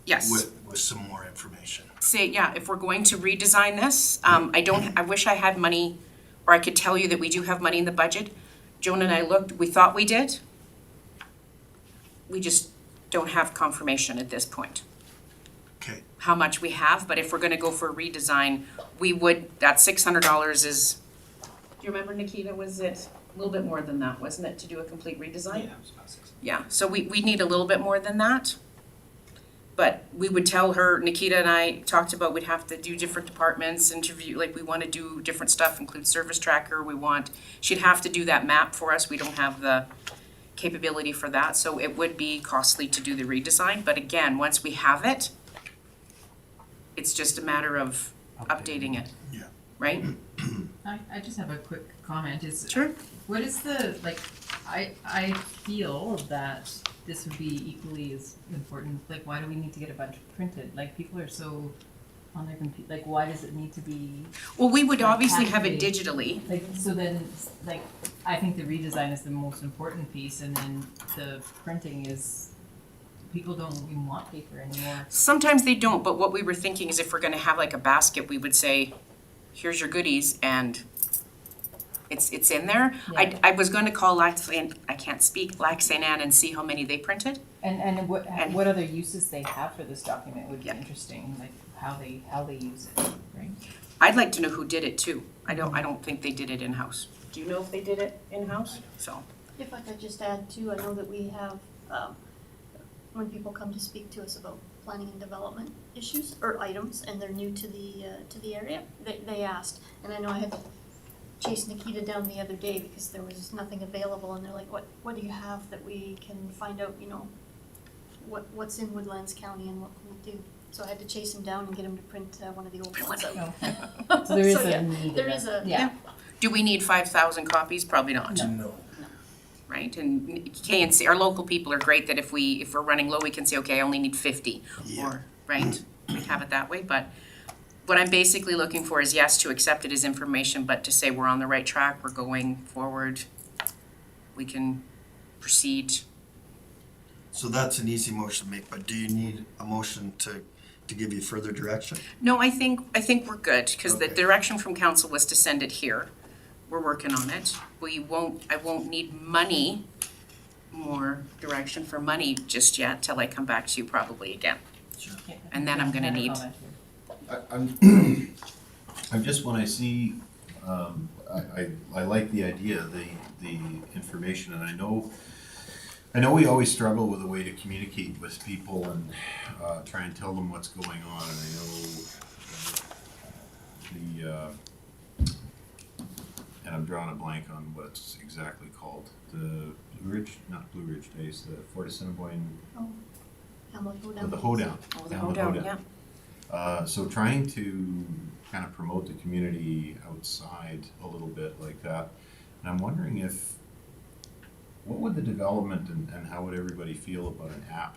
yes. with some more information. Say, yeah, if we're going to redesign this, I wish I had money, or I could tell you that we do have money in the budget. Joan and I looked, we thought we did. We just don't have confirmation at this point, Okay. how much we have, but if we're gonna go for a redesign, that $600 is, do you remember, Nikita, was it a little bit more than that, wasn't it, to do a complete redesign? it was about 6. Yeah, so we need a little bit more than that. But we would tell her, Nikita and I talked about we'd have to do different departments, interview, like we want to do different stuff, include service tracker, she'd have to do that map for us, we don't have the capability for that, so it would be costly to do the redesign, but again, once we have it, it's just a matter of updating it. Yeah. Right? I just have a quick comment, Sure. what is I feel that this would be equally as important, like, why do we need to get a bunch printed? Like, people are so on their computer, like, why does it need to be, Well, we would Like, obviously have it activate. digitally. like, so then, like, I think the redesign is the most important piece, and then the printing is, people don't even want paper anymore. Sometimes they don't, but what we were thinking is if we're gonna have like a basket, we would say, here's your goodies, and it's in there. Yeah. I was gonna call Lac Saint Anne and see how many they printed. And what And- what other uses they have for this document would be Yeah. interesting, like how they use it, right? I'd like to know who did it too. I don't think they did it in-house. Do you know if they did it in-house? So, If I could just add too, I know that we have, when people come to speak to us about planning and development issues or items and they're new to the area, they asked, and I know I had to chase Nikita down the other day because there was nothing available and they're like, what do you have that we can find out, you know, what's in Woodlands County and what can we do? So I had to chase him down and get him to print one of the old ones out. So there is yeah, a need. there is a- Yeah. do we need 5,000 copies? Probably not. No. Right? And KNC, our local people are great that if we're running low, we can say, okay, I only need 50. Yeah. Or, right? We have it that way, but what I'm basically looking for is, yes, to accept it as information, but to say we're on the right track, we're going forward, we can proceed. So that's an easy motion to make, but do you need a motion to give you further direction? No, I think we're good, because the Okay. direction from council was to send it here. We're working on it. I won't need money more direction for money just yet till I come back to you probably again. Yeah. And then I'm gonna I have a need- comment here. I'm just, when I see, I like the idea, the information, and I know we always struggle with a way to communicate with people and try and tell them what's going on, and I know and I'm drawing a blank on what it's exactly called, the not Blue Ridge Days, the Fort Assiniboine, the Hoedown. Oh, the Down hoedown, Hoedown. yeah. So trying to kind of promote the community outside a little bit like that. And I'm wondering what would the development and how would everybody feel about an app?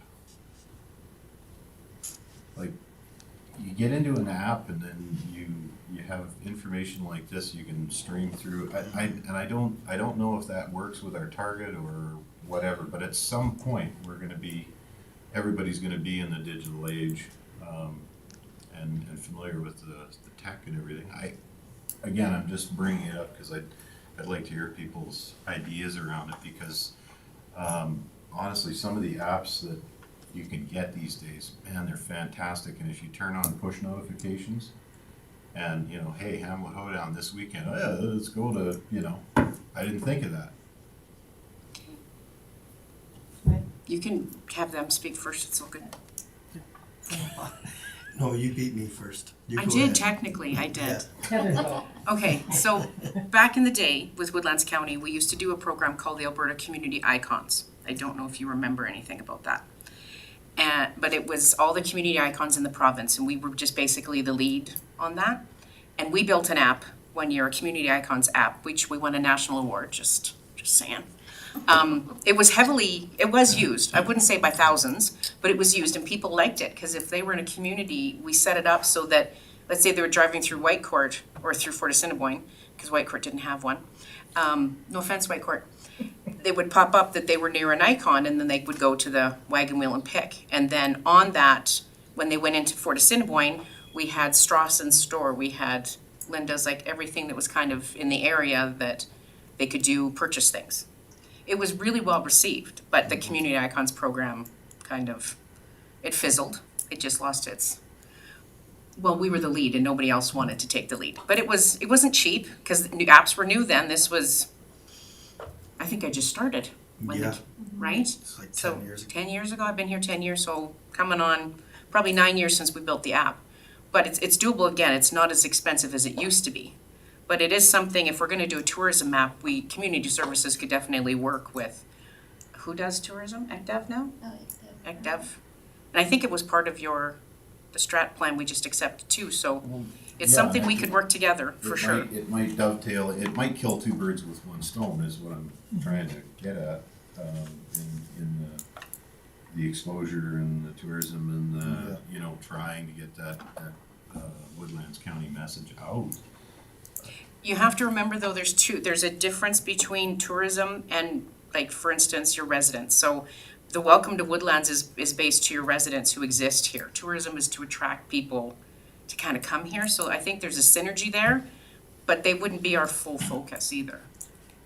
Like, you get into an app and then you have information like this you can stream through. I don't know if that works with our target or whatever, but at some point everybody's gonna be in the digital age, and familiar with the tech and everything. I'm just bringing it up because I'd like to hear people's ideas around it, because honestly, some of the apps that you can get these days, man, they're fantastic. And if you turn on push notifications and, hey, Hamlet Hoedown this weekend, oh yeah, let's go to, I didn't think of that. You can have them speak first, it's all good. No, you beat me first. You I go did, ahead. technically, I did. Heather's vote. Okay, so back in the day with Woodlands County, we used to do a program called the Alberta Community Icons. I don't know if you remember anything about that. But it was all the community icons in the province, and we were just basically the lead on that. And we built an app one year, a community icons app, which we won a national award, just saying. It was used, I wouldn't say by thousands, but it was used and people liked it, because if they were in a community, we set it up so that, let's say they were driving through Whitecourt or through Fort Assiniboine, because Whitecourt didn't have one. No offense, Whitecourt. They would pop up that they were near an icon, and then they would go to the wagon wheel and pick. And then on that, when they went into Fort Assiniboine, we had Strawson's store, we had Linda's, like everything that was kind of in the area that they could do purchase things. It was really well received, but the Community Icons program it fizzled. It just lost well, we were the lead and nobody else wanted to take the lead. But it wasn't cheap, because new apps were new then. This was, I think I just started. Right? It's like 10 years ago. 10 years ago, I've been here 10 years, so coming on probably 9 years since we built the app. But it's doable again. It's not as expensive as it used to be. But it is something, if we're gonna do a tourism map, community services could definitely work with, who does tourism? ECDEV now? ECDEV. And I think it was part of the strat plan we just accepted too, so it's something we could work together, for sure. It might dovetail, it might kill two birds with one stone, is what I'm trying to get at, in the exposure and the tourism and trying to get that Woodlands County message out. You have to remember though, there's a difference between tourism and, like, for instance, your residents. So the welcome to Woodlands is based to your residents who exist here. Tourism is to attract people to kind of come here. So I think there's a synergy there, but they wouldn't be our full focus either.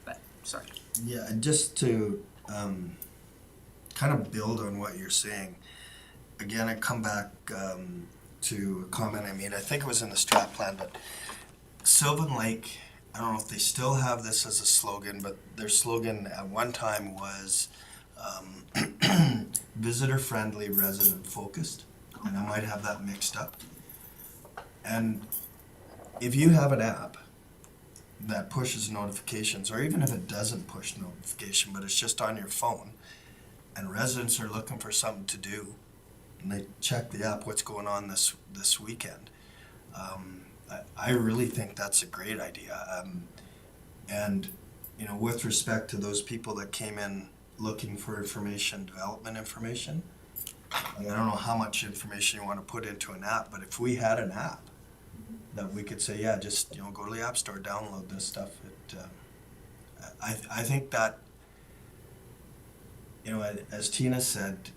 But, sorry. Yeah, and just to kind of build on what you're saying, again, I come back to a comment I made. I think it was in the strat plan, but Sylvan Lake, I don't know if they still have this as a slogan, but their slogan at one time was visitor friendly, resident focused, and I might have that mixed up. And if you have an app that pushes notifications, or even if it doesn't push notification, but it's just on your phone, and residents are looking for something to do, and they check the app, what's going on this weekend, I really think that's a great idea. And with respect to those people that came in looking for development information, I don't know how much information you want to put into an app, but if we had an app that we could say, yeah, just go to the App Store, download this stuff. I think that, as Tina said,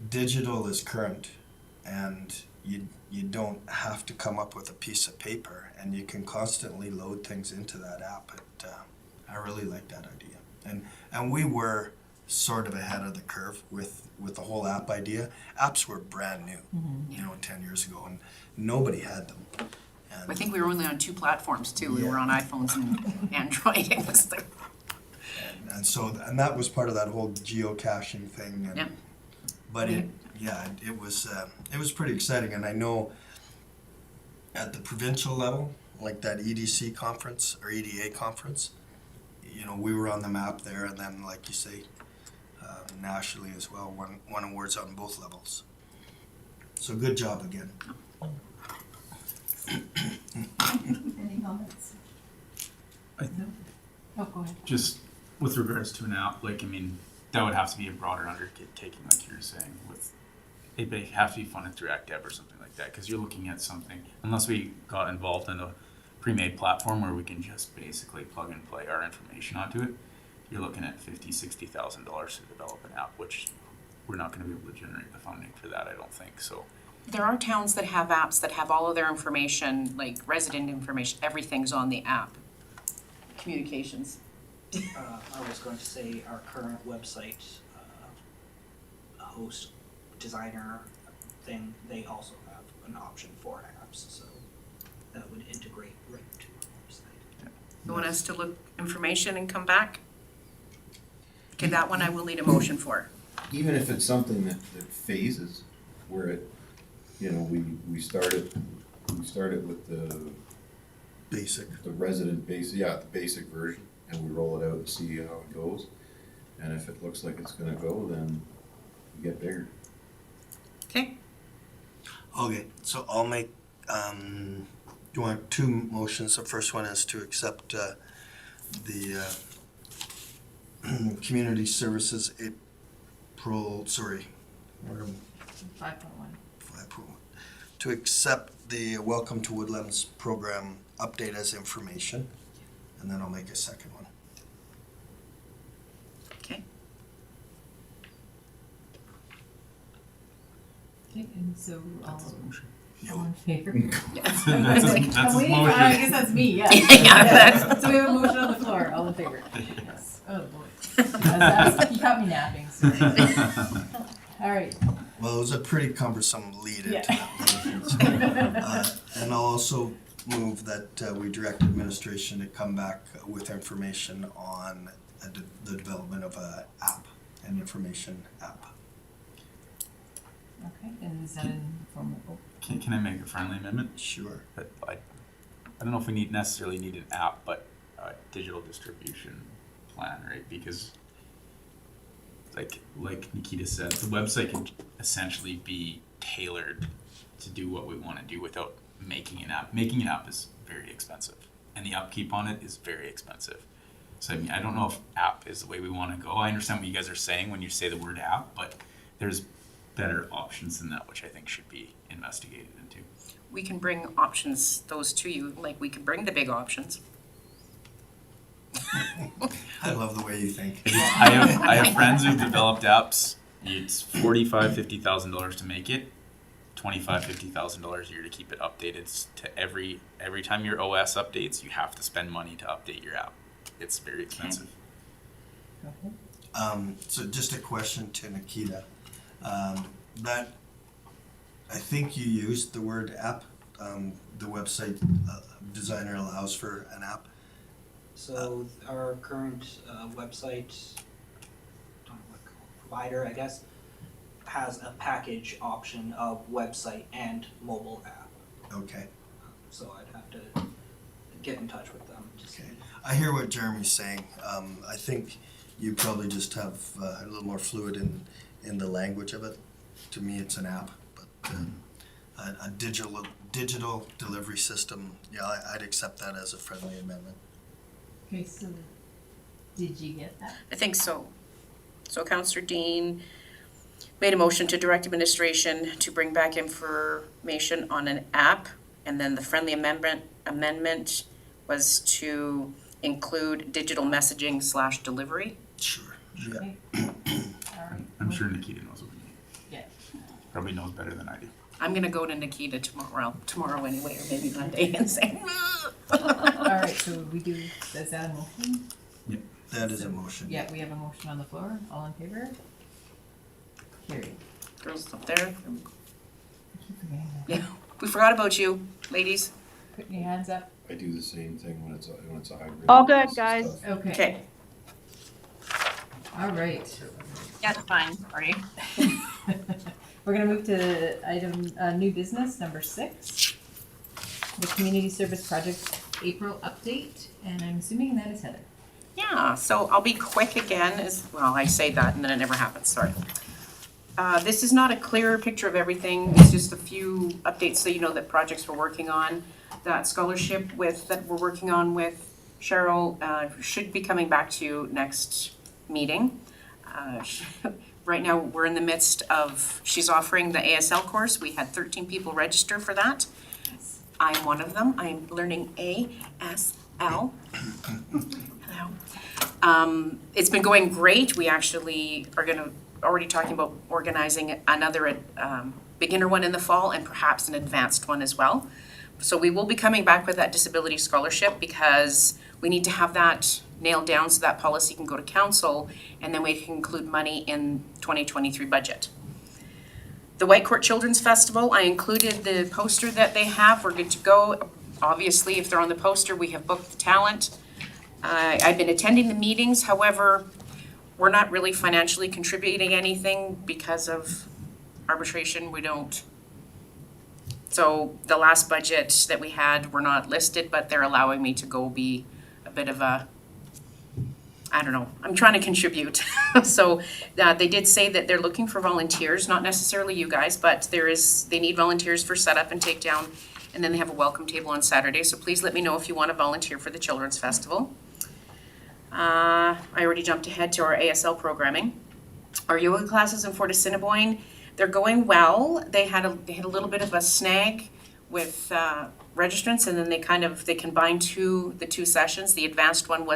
digital is current, and you don't have to come up with a piece of paper, and you can constantly load things into that app. I really like that idea, and we were sort of ahead of the curve with the whole app idea. Apps were brand new, 10 years ago, and nobody had them. And I think we were only on 2 platforms too. We Yeah. were on iPhones and Android. It was the, and that was part of that whole geocaching thing. And, Yeah. But it was pretty exciting, and I know at the provincial level, like that EDC conference or EDA conference, we were on the map there, and then like you say, nationally as well, won awards on both levels. So good job again. Any comments? I- Oh, go ahead. Just with regards to an app, like, I mean, that would have to be a broader undertaking, like you were saying, with, it may have to be funded through AcDev or something like that, because you're looking at something, unless we got involved in a pre-made platform where we can just basically plug and play our information onto it, you're looking at $50,000-$60,000 to develop an app, which we're not gonna be able to generate the funding for that, I don't think, so. there are towns that have apps that have all of their information, like resident information, everything's on the app. Communications. I was going to say our current website, host, designer thing, they also have an option for apps, so that would integrate right to our website. You want us to look information and come back? Okay, that one I will need a motion for. Even if it's something that phases, where it, we started with the Basic. the resident base, the basic version, and we roll it out and see how it goes. And if it looks like it's gonna go, then we get bigger. Okay, Okay, so I'll make, do you want 2 motions? The first one is to accept the community services April, where am 5.1. to accept the Welcome to Woodlands program update as information, and then I'll make a second one. okay. Okay, and so That's his motion. all in favor? That's I'm his waiting for, motion. I guess that's me, yeah. Yeah, that's- So we have a motion on the floor, all in favor? Yes. Oh, boy. You caught me napping, so. All right. Well, it was a pretty cumbersome lead into Yeah. that. And I'll also move that we direct administration to come back with information on the development of an app, an information app. Okay, and is that in form of, Can I make a friendly amendment? Sure. But I don't know if we necessarily need an app, but a digital distribution plan, right? Because like Nikita said, the website can essentially be tailored to do what we want to do without making an app. Making an app is very expensive, and the upkeep on it is very expensive. So I mean, I don't know if app is the way we want to go. I understand what you guys are saying when you say the word app, but there's better options than that, which I think should be investigated into. We can bring options, those to you, like we can bring the big options. I love the way you think. I have friends who've developed apps. It's $45,000-$50,000 to make it, $25,000-$50,000 a year to keep it updated. To every time your OS updates, you have to spend money to update your app. It's very expensive. okay. So just a question to Nikita. That, I think you used the word app, the website designer allows for an app. So our current website, don't know what to call it, provider, I guess, has a package option of website and mobile app. Okay, So I'd have to get in touch with them to see. okay. I hear what Jeremy's saying. I think you probably just have a little more fluid in the language of it. To me, it's an app, but a digital delivery system, yeah, I'd accept that as a friendly amendment. Okay, so did you get that? I think so. So Councillor Dean made a motion to direct administration to bring back information on an app, and then the friendly amendment was to include digital messaging / delivery. Sure, yeah. Okay. All right. I'm sure Nikita knows what we need. Yeah. Probably knows better than I do. I'm gonna go to Nikita tomorrow anyway, or maybe Monday, and say, All right, so we do, is that a motion? Yep. That is a motion. Yeah, we have a motion on the floor. All in favor? Carried. Girls up there, I keep forgetting that. yeah, we forgot about you, ladies. Put your hands up. I do the same thing when it's a hybrid. All good, This is guys. tough. Okay. Okay, All right. That's fine, sorry. We're gonna move to item, new business, number 6. The Community Service Project April update, and I'm assuming that is Heather. yeah, so I'll be quick again, well, I say that and then it never happens, sorry. This is not a clear picture of everything, it's just a few updates so you know that projects we're working on. That scholarship that we're working on with Cheryl, should be coming back to you next meeting. Right now, we're in the midst of, she's offering the ASL course. We had 13 people register for that. I'm one of them. I'm learning ASL. Hello. It's been going great. We actually are already talking about organizing another beginner one in the fall and perhaps an advanced one as well. So we will be coming back with that disability scholarship because we need to have that nailed down so that policy can go to council and then we can include money in 2023 budget. The Whitecourt Children's Festival, I included the poster that they have. We're good to go. Obviously, if they're on the poster, we have booked the talent. I've been attending the meetings, however, we're not really financially contributing anything because of arbitration. We don't. So the last budget that we had, we're not listed, but they're allowing me to go be a bit of a, I don't know, I'm trying to contribute. So they did say that they're looking for volunteers, not necessarily you guys, but they need volunteers for setup and takedown. And then they have a welcome table on Saturday. So please let me know if you want to volunteer for the Children's Festival. I already jumped ahead to our ASL programming. Our yoga classes in Fort Assiniboine, they're going well. They had a little bit of a snag with registrants, and then they combined the two sessions. The advanced one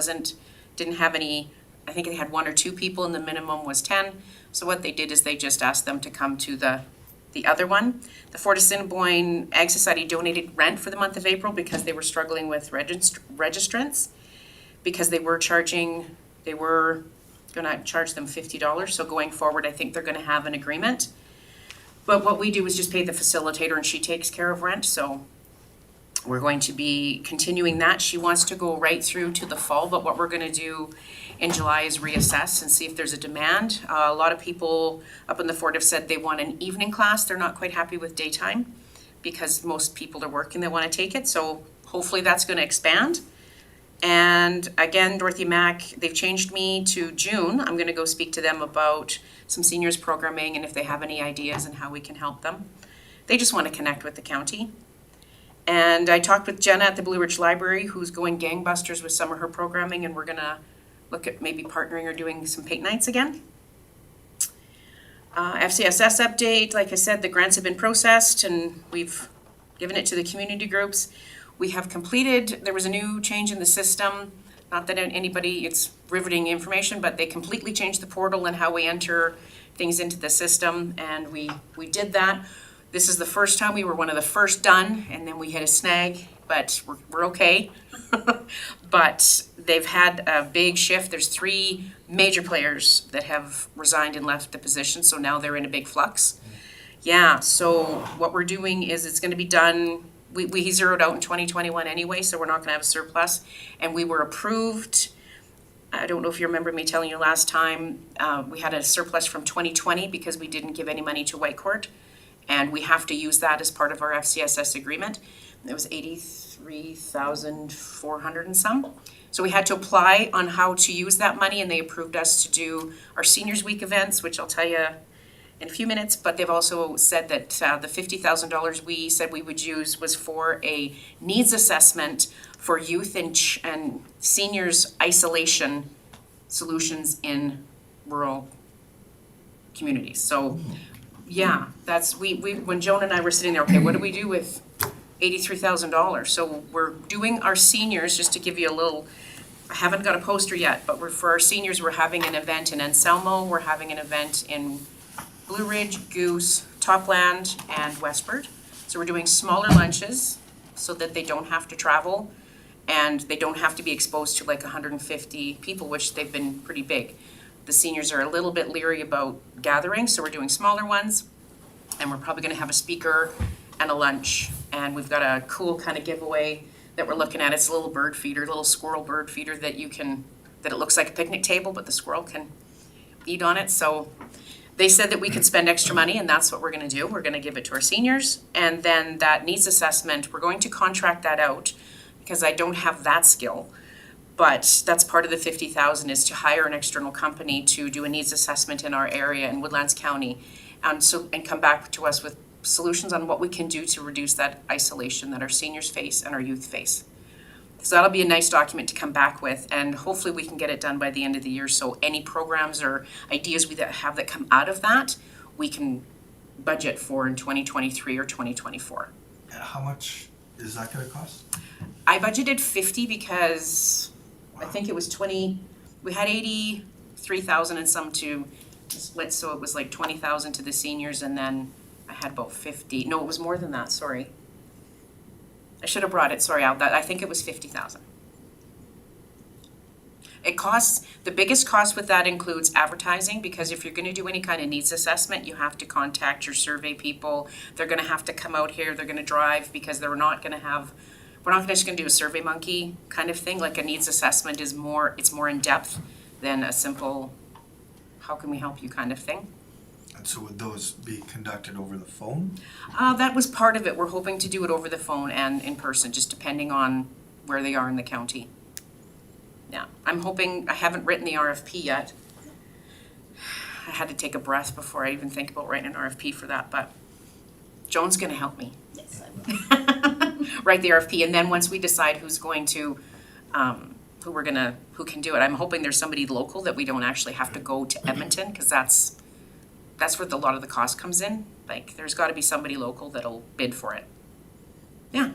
didn't have any. I think they had 1 or 2 people, and the minimum was 10. So what they did is they just asked them to come to the other one. The Fort Assiniboine Ag Society donated rent for the month of April because they were struggling with registrants, because they were going to charge them $50. So going forward, I think they're going to have an agreement. But what we do is just pay the facilitator and she takes care of rent. So we're going to be continuing that. She wants to go right through to the fall, but what we're going to do in July is reassess and see if there's a demand. A lot of people up in the fort have said they want an evening class. They're not quite happy with daytime because most people are working that want to take it. So hopefully that's going to expand. And again, Dorothy Mack, they've changed me to June. I'm going to go speak to them about some seniors programming and if they have any ideas and how we can help them. They just want to connect with the county. And I talked with Jenna at the Blue Ridge Library, who's going gangbusters with some of her programming, and we're going to look at maybe partnering or doing some paint nights again. FCSS update, like I said, the grants have been processed and we've given it to the community groups. We have completed, there was a new change in the system, not that it's riveting information, but they completely changed the portal and how we enter things into the system, and we did that. This is the first time, we were one of the first done, and then we hit a snag, but we're okay. But they've had a big shift. There's 3 major players that have resigned and left the position, so now they're in a big flux. Yeah, so what we're doing is it's gonna be done, we zeroed out in 2021 anyway, so we're not gonna have a surplus. And we were approved, I don't know if you remember me telling you last time, we had a surplus from 2020 because we didn't give any money to Whitecourt. And we have to use that as part of our FCSS agreement. It was $83,400 and some. So we had to apply on how to use that money, and they approved us to do our Seniors Week events, which I'll tell you in a few minutes, but they've also said that the $50,000 we said we would use was for a needs assessment for youth and seniors isolation solutions in rural communities. So yeah, that's, we when Joan and I were sitting there, okay, what do we do with $83,000? So we're doing our seniors, just to give you a little, I haven't got a poster yet, but for our seniors, we're having an event in Anselmo, we're having an event in Blue Ridge, Goose, Topland, and Westford. So we're doing smaller lunches so that they don't have to travel. and they don't have to be exposed to like 150 people, which they've been pretty big. The seniors are a little bit leery about gatherings, so we're doing smaller ones, and we're probably gonna have a speaker and a lunch, and we've got a cool kind of giveaway that we're looking at. It's a little bird feeder, little squirrel bird feeder that it looks like a picnic table, but the squirrel can eat on it. So they said that we could spend extra money, and that's what we're gonna do. We're gonna give it to our seniors, and then that needs assessment, we're going to contract that out because I don't have that skill. But that's part of the 50,000 is to hire an external company to do a needs assessment in our area in Woodlands County, and come back to us with solutions on what we can do to reduce that isolation that our seniors face and our youth face. So that'll be a nice document to come back with, and hopefully we can get it done by the end of the year. So any programs or ideas we have that come out of that, we can budget for in 2023 or 2024. How much is that gonna cost? I budgeted 50 because I think it was 20, we had 83,000 and some to split, so it was like 20,000 to the seniors, and then I had about 50, no, it was more than that, sorry. I should have brought it, sorry, I think it was 50,000. It costs, the biggest cost with that includes advertising, because if you're gonna do any kind of needs assessment, you have to contact your survey people. They're gonna have to come out here, they're gonna drive, because we're not just gonna do a Survey Monkey kind of thing. Like a needs assessment is it's more in depth than a simple, how can we help you kind of thing. And so would those be conducted over the phone? That was part of it. We're hoping to do it over the phone and in person, just depending on where they are in the county. Yeah, I'm hoping, I haven't written the RFP yet. I had to take a breath before I even think about writing an RFP for that, but Joan's gonna help me. Yes, I will. Write the RFP, and then once we decide who's going to, who can do it, I'm hoping there's somebody local that we don't actually have to go to Edmonton, because that's where a lot of the cost comes in. Like, there's gotta be somebody local that'll bid for it. Yeah.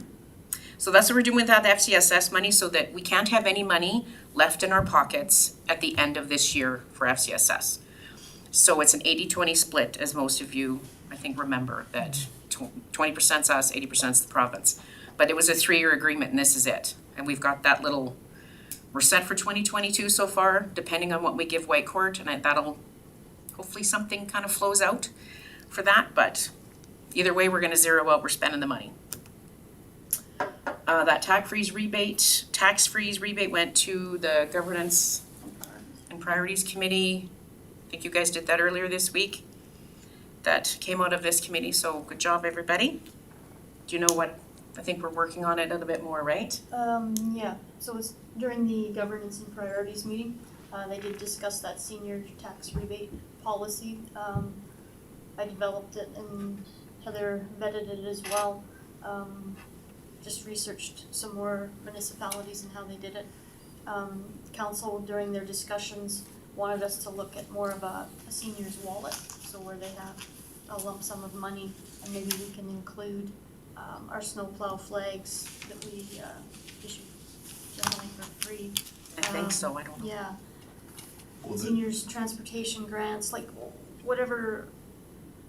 So that's what we're doing with that FCSS money, so that we can't have any money left in our pockets at the end of this year for FCSS. So it's an 80-20 split, as most of you, I think, remember, that 20%'s us, 80%'s the province. But it was a 3-year agreement, and this is it. And we've got that little, we're set for 2022 so far, depending on what we give Whitecourt, and that'll, hopefully something kind of flows out for that, but either way, we're gonna zero out, we're spending the money. That tax-freeze rebate went to the Governance and Priorities Committee. I think you guys did that earlier this week. That came out of this committee, so good job, everybody. Do you know what, I think we're working on it a little bit more, right? Yeah, so it's during the governance and priorities meeting, they did discuss that senior tax rebate policy. I developed it and Heather vetted it as well. Just researched some more municipalities and how they did it. Council during their discussions wanted us to look at more of a senior's wallet, so where they have a lump sum of money, and maybe we can include our snowplow flags that we issue generally for free. I think so, I don't know. Yeah. Well, Seniors transportation grants, like whatever,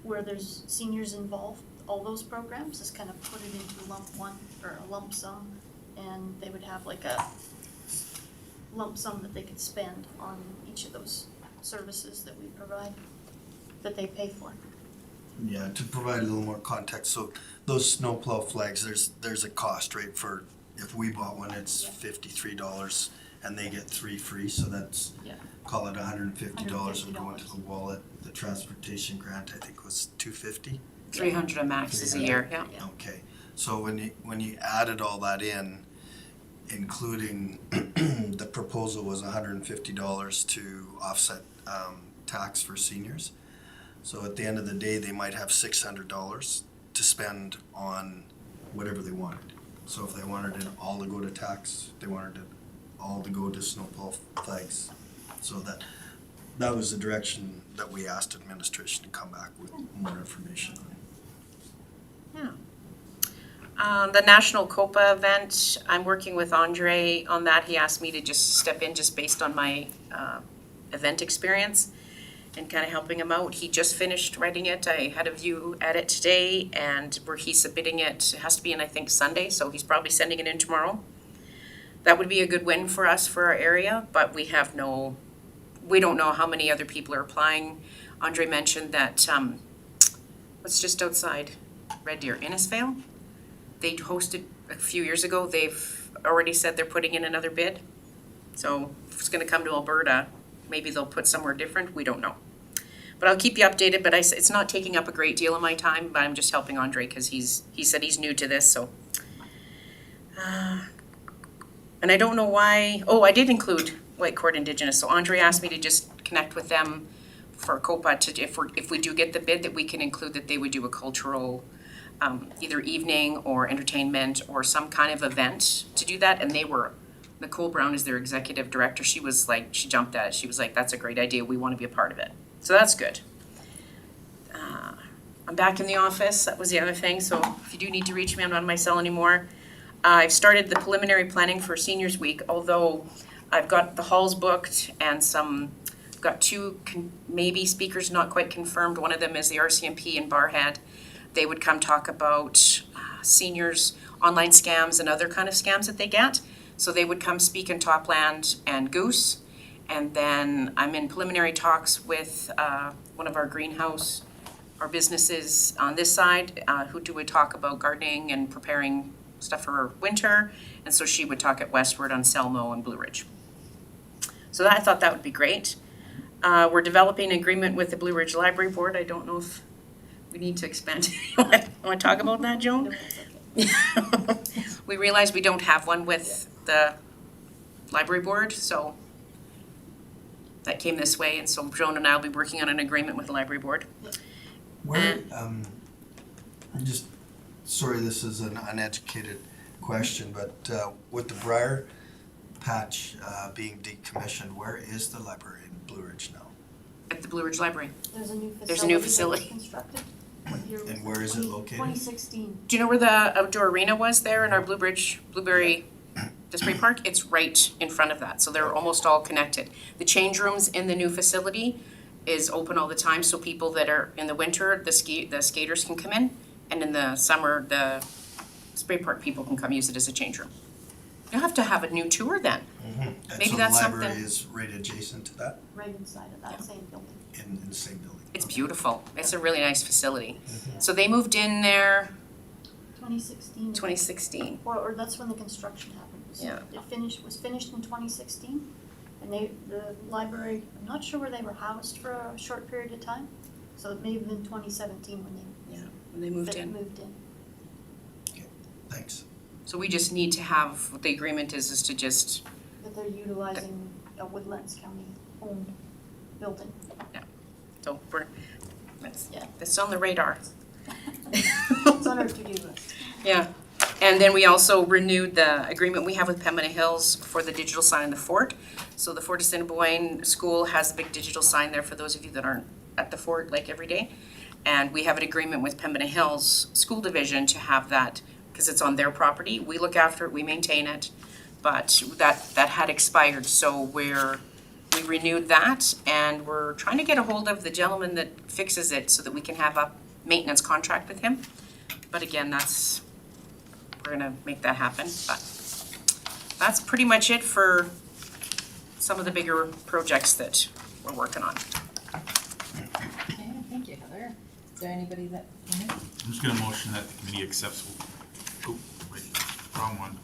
where there's seniors involved, all those programs, just kind of put it into a lump sum, and they would have like a lump sum that they could spend on each of those services that we provide, that they pay for. Yeah, to provide a little more context, so those snowplow flags, there's a cost, right, for, if we bought one, it's $53 and they get 3 free, so that's, call it $150 and go into the wallet. The transportation grant, I think, was $250. 300 a max is a year, yeah. Okay, so when you added all that in, including the proposal was $150 to offset tax for seniors. So at the end of the day, they might have $600 to spend on whatever they wanted. So if they wanted it all to go to tax, they wanted it all to go to snowplow flags. So that was the direction that we asked administration to come back with more information on. The National COPA event, I'm working with Andre on that. He asked me to just step in just based on my event experience and kind of helping him out. He just finished writing it. I had a view at it today, and where he's submitting it, it has to be in, I think, Sunday, so he's probably sending it in tomorrow. that would be a good win for us for our area, but we don't know how many other people are applying. Andre mentioned that, what's just outside Red Deer, Innisfail? They hosted a few years ago, they've already said they're putting in another bid. So if it's gonna come to Alberta, maybe they'll put somewhere different, we don't know. But I'll keep you updated, but it's not taking up a great deal of my time, but I'm just helping Andre because he said he's new to this, so. And I don't know why, I did include Whitecourt Indigenous, so Andre asked me to just connect with them for COPA to, if we do get the bid, that we can include that they would do a cultural, either evening or entertainment or some kind of event to do that, and Nicole Brown is their executive director, she jumped at it, she was like, that's a great idea, we want to be a part of it. So that's good. I'm back in the office, that was the other thing, so if you do need to reach me, I'm not on my cell anymore. I've started the preliminary planning for Seniors Week, although I've got the halls booked and I've got two maybe speakers not quite confirmed. One of them is the RCMP in Barhead. They would come talk about seniors, online scams and other kind of scams that they get. So they would come speak in Topland and Goose. And then I'm in preliminary talks with one of our greenhouse, our businesses on this side, who would talk about gardening and preparing stuff for winter. And so she would talk at Westward on Selmo and Blue Ridge. So I thought that would be great. We're developing an agreement with the Blue Ridge Library Board. I don't know if we need to expand. You want to talk about that, Joan? We realized we don't have one with the library board, so that came this way, and so Joan and I will be working on an agreement with the library board. Where, I'm just, sorry, this is an uneducated question, but with the Briar Patch being decommissioned, where is the library in Blue Ridge now? At the Blue Ridge Library. There's a new facility. There's a new that was facility. constructed. And where is it located? 2016. Do you know where the outdoor arena was there in our Blueberry Display Park? It's right in front of that, so they're almost all connected. The change rooms in the new facility is open all the time, so people that are in the winter, the skaters can come in, and in the summer, the spray park people can come use it as a change room. You'll have to have a new tour then. And Maybe so that's the library something. is right adjacent to that, Right inside of that same building. in the same building? It's Okay. beautiful. It's a really nice facility. So they moved in there 2016. 2016. Or that's when the construction happened. Yeah. It was finished in 2016, and the library, I'm not sure where they were housed for a short period of time, so it may have been 2017 When they moved in. moved in. Thanks. So we just need to have, what the agreement is to just, That they're utilizing a Woodlands County owned building. so that's Yeah. on the radar. It's on our to-do list. Yeah, and then we also renewed the agreement we have with Pembina Hills for the digital sign in the fort. So the Fort Assiniboine School has a big digital sign there for those of you that aren't at the fort like every day. And we have an agreement with Pembina Hills School Division to have that, because it's on their property. We look after it, we maintain it, but that had expired, so we renewed that, and we're trying to get a hold of the gentleman that fixes it so that we can have a maintenance contract with him. But again, we're gonna make that happen, but that's pretty much it for some of the bigger projects that we're working on. Okay, thank you, Heather. Is there anybody that? I'm just gonna motion that the committee accepts, wrong one.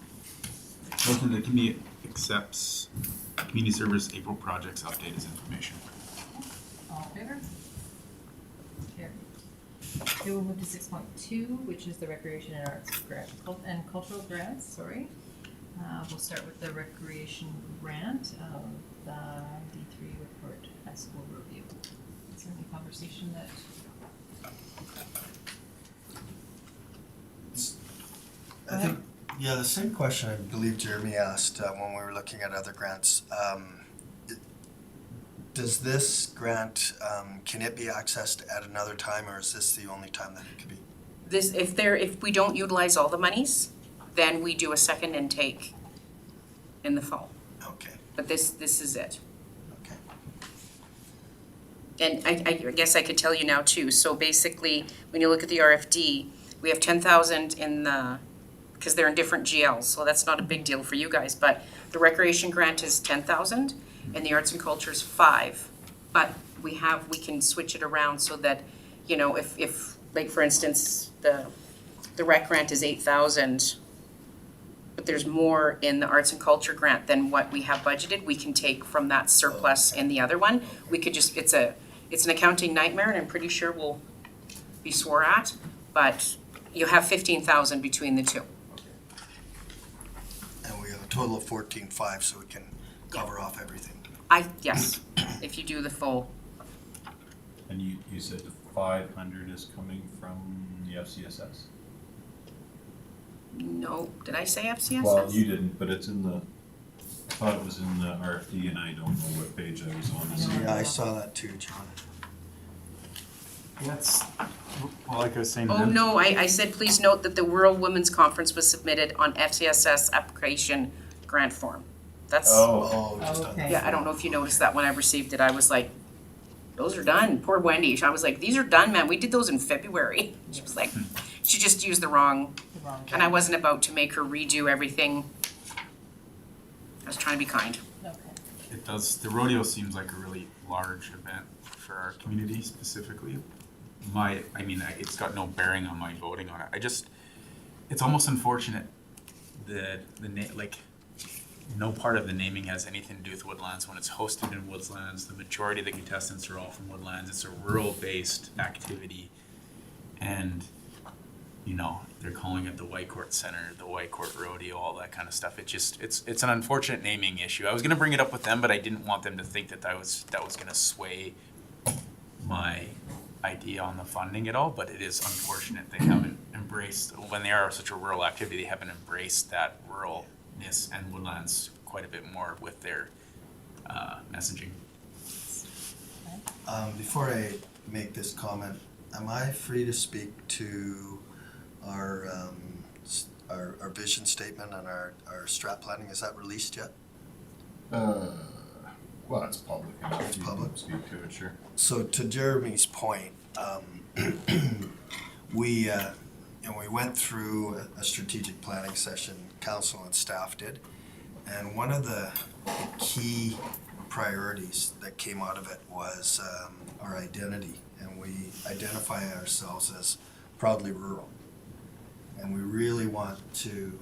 Motion that the committee accepts community service April projects update as information. All in favor? Carried. Okay, we'll move to 6.2, which is the recreation and arts and cultural grants, sorry. We'll start with the recreation grant of the D3 report high school review. Is there any conversation that? I think, yeah, the same question I believe Jeremy asked when we were looking at other grants. Does this grant, can it be accessed at another time, or is this the only time that it could be? If we don't utilize all the monies, then we do a second intake in the fall. Okay. But this is it. Okay. And I guess I could tell you now too. So basically, when you look at the RFD, we have 10,000 in the because they're in different GLs, so that's not a big deal for you guys, but the recreation grant is 10,000 and the arts and culture is 5. But we can switch it around so that, you know, if like for instance, the rec grant is 8,000, but there's more in the arts and culture grant than what we have budgeted, we can take from that surplus in the other one. We could just, it's an accounting nightmare, and I'm pretty sure we'll be swore at, but you have 15,000 between the two. And we have a total of 14.5, so we can cover off everything. Yes, if you do the full, And you said the 500 is coming from the FCSS? no, did I say FCSS? Well, you didn't, but it's in the, I thought it was in the RFD, and I don't know what page I was on. Is it- Yeah, I saw that too, John. That's, well, like I was saying. Oh, then- no, I said, please note that the World Women's Conference was submitted on FCSS application grant form. That's, Oh, Oh, just on Okay. yeah, I don't know if you noticed that when I received it, I was like, those are done. Poor Wendy, I was like, these are done, man, we did those in February. She was like, she just used the wrong, The wrong and I wasn't about to make her redo everything. I was trying to be kind. Okay. It does, the rodeo seems like a really large event for our community specifically. It's got no bearing on my voting on it. It's almost unfortunate that no part of the naming has anything to do with Woodlands. When it's hosted in Woodlands, the majority of the contestants are all from Woodlands. It's a rural-based activity. And, you know, they're calling it the White Court Center, the White Court Rodeo, all that kind of stuff. It's an unfortunate naming issue. I was gonna bring it up with them, but I didn't want them to think that was gonna sway my idea on the funding at all. But it is unfortunate they haven't embraced, when they are such a rural activity, they haven't embraced that ruralness and Woodlands quite a bit more with their messaging. Before I make this comment, am I free to speak to our vision statement and our strat planning? Is that released yet? Well, it's public enough. It's You public. can speak to it, sure. So to Jeremy's point, we went through a strategic planning session, council and staff did, and one of the key priorities that came out of it was our identity, and we identify ourselves as proudly rural, and we really want to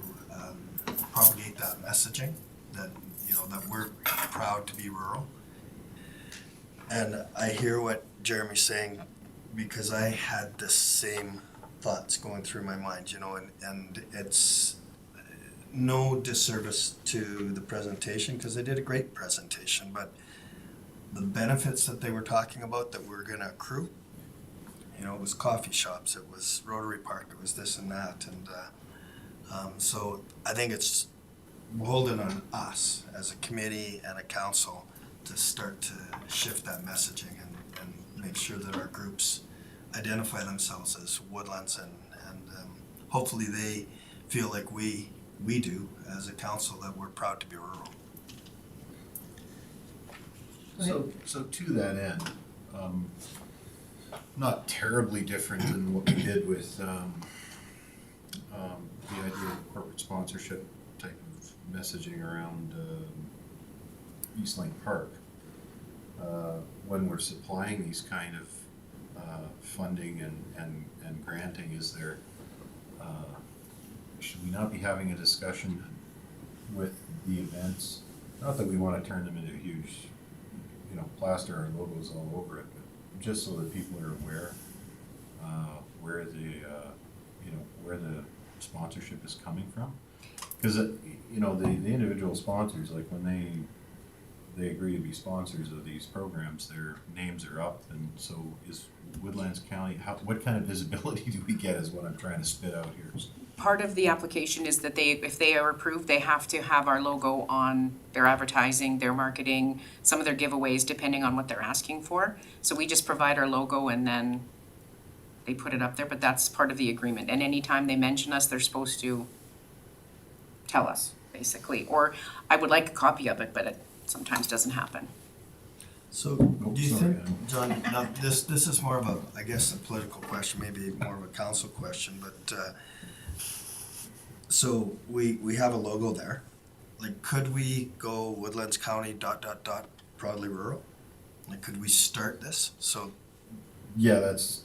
propagate that messaging that that we're proud to be rural. And I hear what Jeremy's saying because I had the same thoughts going through my mind, and it's no disservice to the presentation because they did a great presentation, but the benefits that they were talking about that we're going to accrue, it was coffee shops, it was Rotary Park, it was this and that, and so I think it's beholden on us as a committee and a council to start to shift that messaging and make sure that our groups identify themselves as Woodlands and hopefully they feel like we do as a council that we're proud to be rural. So to that end, not terribly different than what we did with the idea of corporate sponsorship type of messaging around East Lake Park. When we're supplying these kind of funding and granting, should we not be having a discussion with the events? Not that we want to turn them into huge, plaster our logos all over it, but just so that people are aware where the sponsorship is coming from. Because the individual sponsors, like when they agree to be sponsors of these programs, their names are up, and so is Woodlands County. What kind of visibility do we get is what I'm trying to spit out here. Part of the application is that if they are approved, they have to have our logo on their advertising, their marketing, some of their giveaways, depending on what they're asking for. So we just provide our logo and then they put it up there, but that's part of the agreement. And anytime they mention us, they're supposed to tell us, basically. Or I would like a copy of it, but it sometimes doesn't happen. So do you think, John, now this is more of a political question, maybe more of a council question, but So we have a logo there. Like, could we go Woodlands County ... proudly rural? Like, could we start this? So Yeah, that's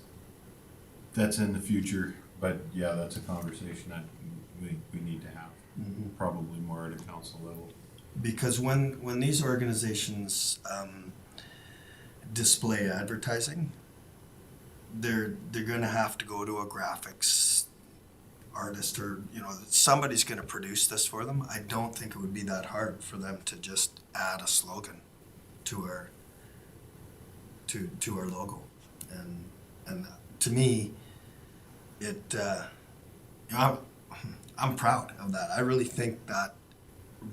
in the future, but yeah, that's a conversation that we need to have, probably more at a council level. because when these organizations display advertising, they're gonna have to go to a graphics artist, or somebody's gonna produce this for them. I don't think it would be that hard for them to just add a slogan to our logo, and to me, it I'm proud of that. I really think that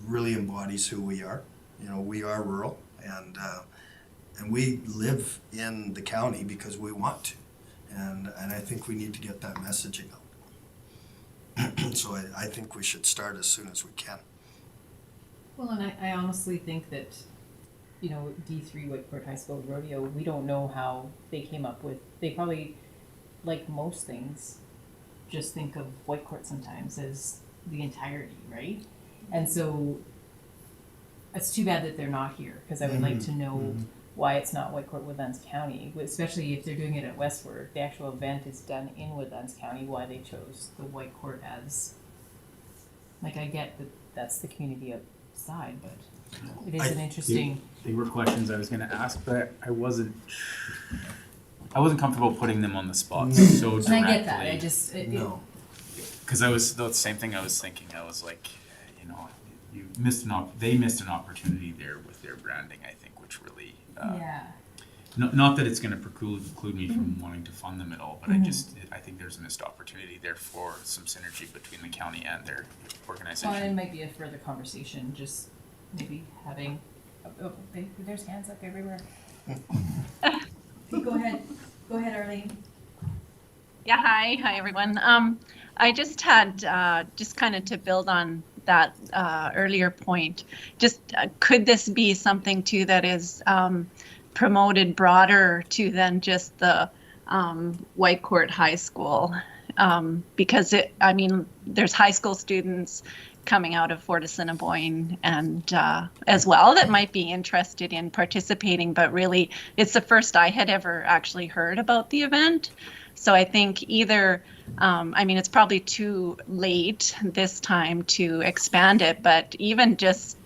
really embodies who we are. We are rural, and we live in the county because we want to, and I think we need to get that messaging out. So I think we should start as soon as we can. Well, and I honestly think that, D3 Whitecourt High School Rodeo, we don't know how they came up with, they probably, like most things, just think of Whitecourt sometimes as the entirety, right? And so it's too bad that they're not here, because I would like to know why it's not Whitecourt Woodlands County, especially if they're doing it at Westward. The actual event is done in Woodlands County, why they chose the Whitecourt as, like, I get that that's the community outside, but it is an interesting. They were questions I was gonna ask, but I wasn't comfortable putting them on the spot so directly. And I get that, I just, No. Cause the same thing I was thinking, I was like, they missed an opportunity there with their branding, I think, which really, yeah. not that it's gonna preclude me from wanting to fund them at all, but I think there's a missed opportunity there for some synergy between the county and their organization. Well, it might be a further conversation, just maybe having, there's hands up everywhere. Go ahead, Arlene. Yeah, hi everyone. I just had, just kind of to build on that earlier point, just could this be something too that is promoted broader to than just the Whitecourt High School? Because there's high school students coming out of Fort Assiniboine and as well that might be interested in participating, but really it's the first I had ever actually heard about the event. So I think either, it's probably too late this time to expand it, but even just,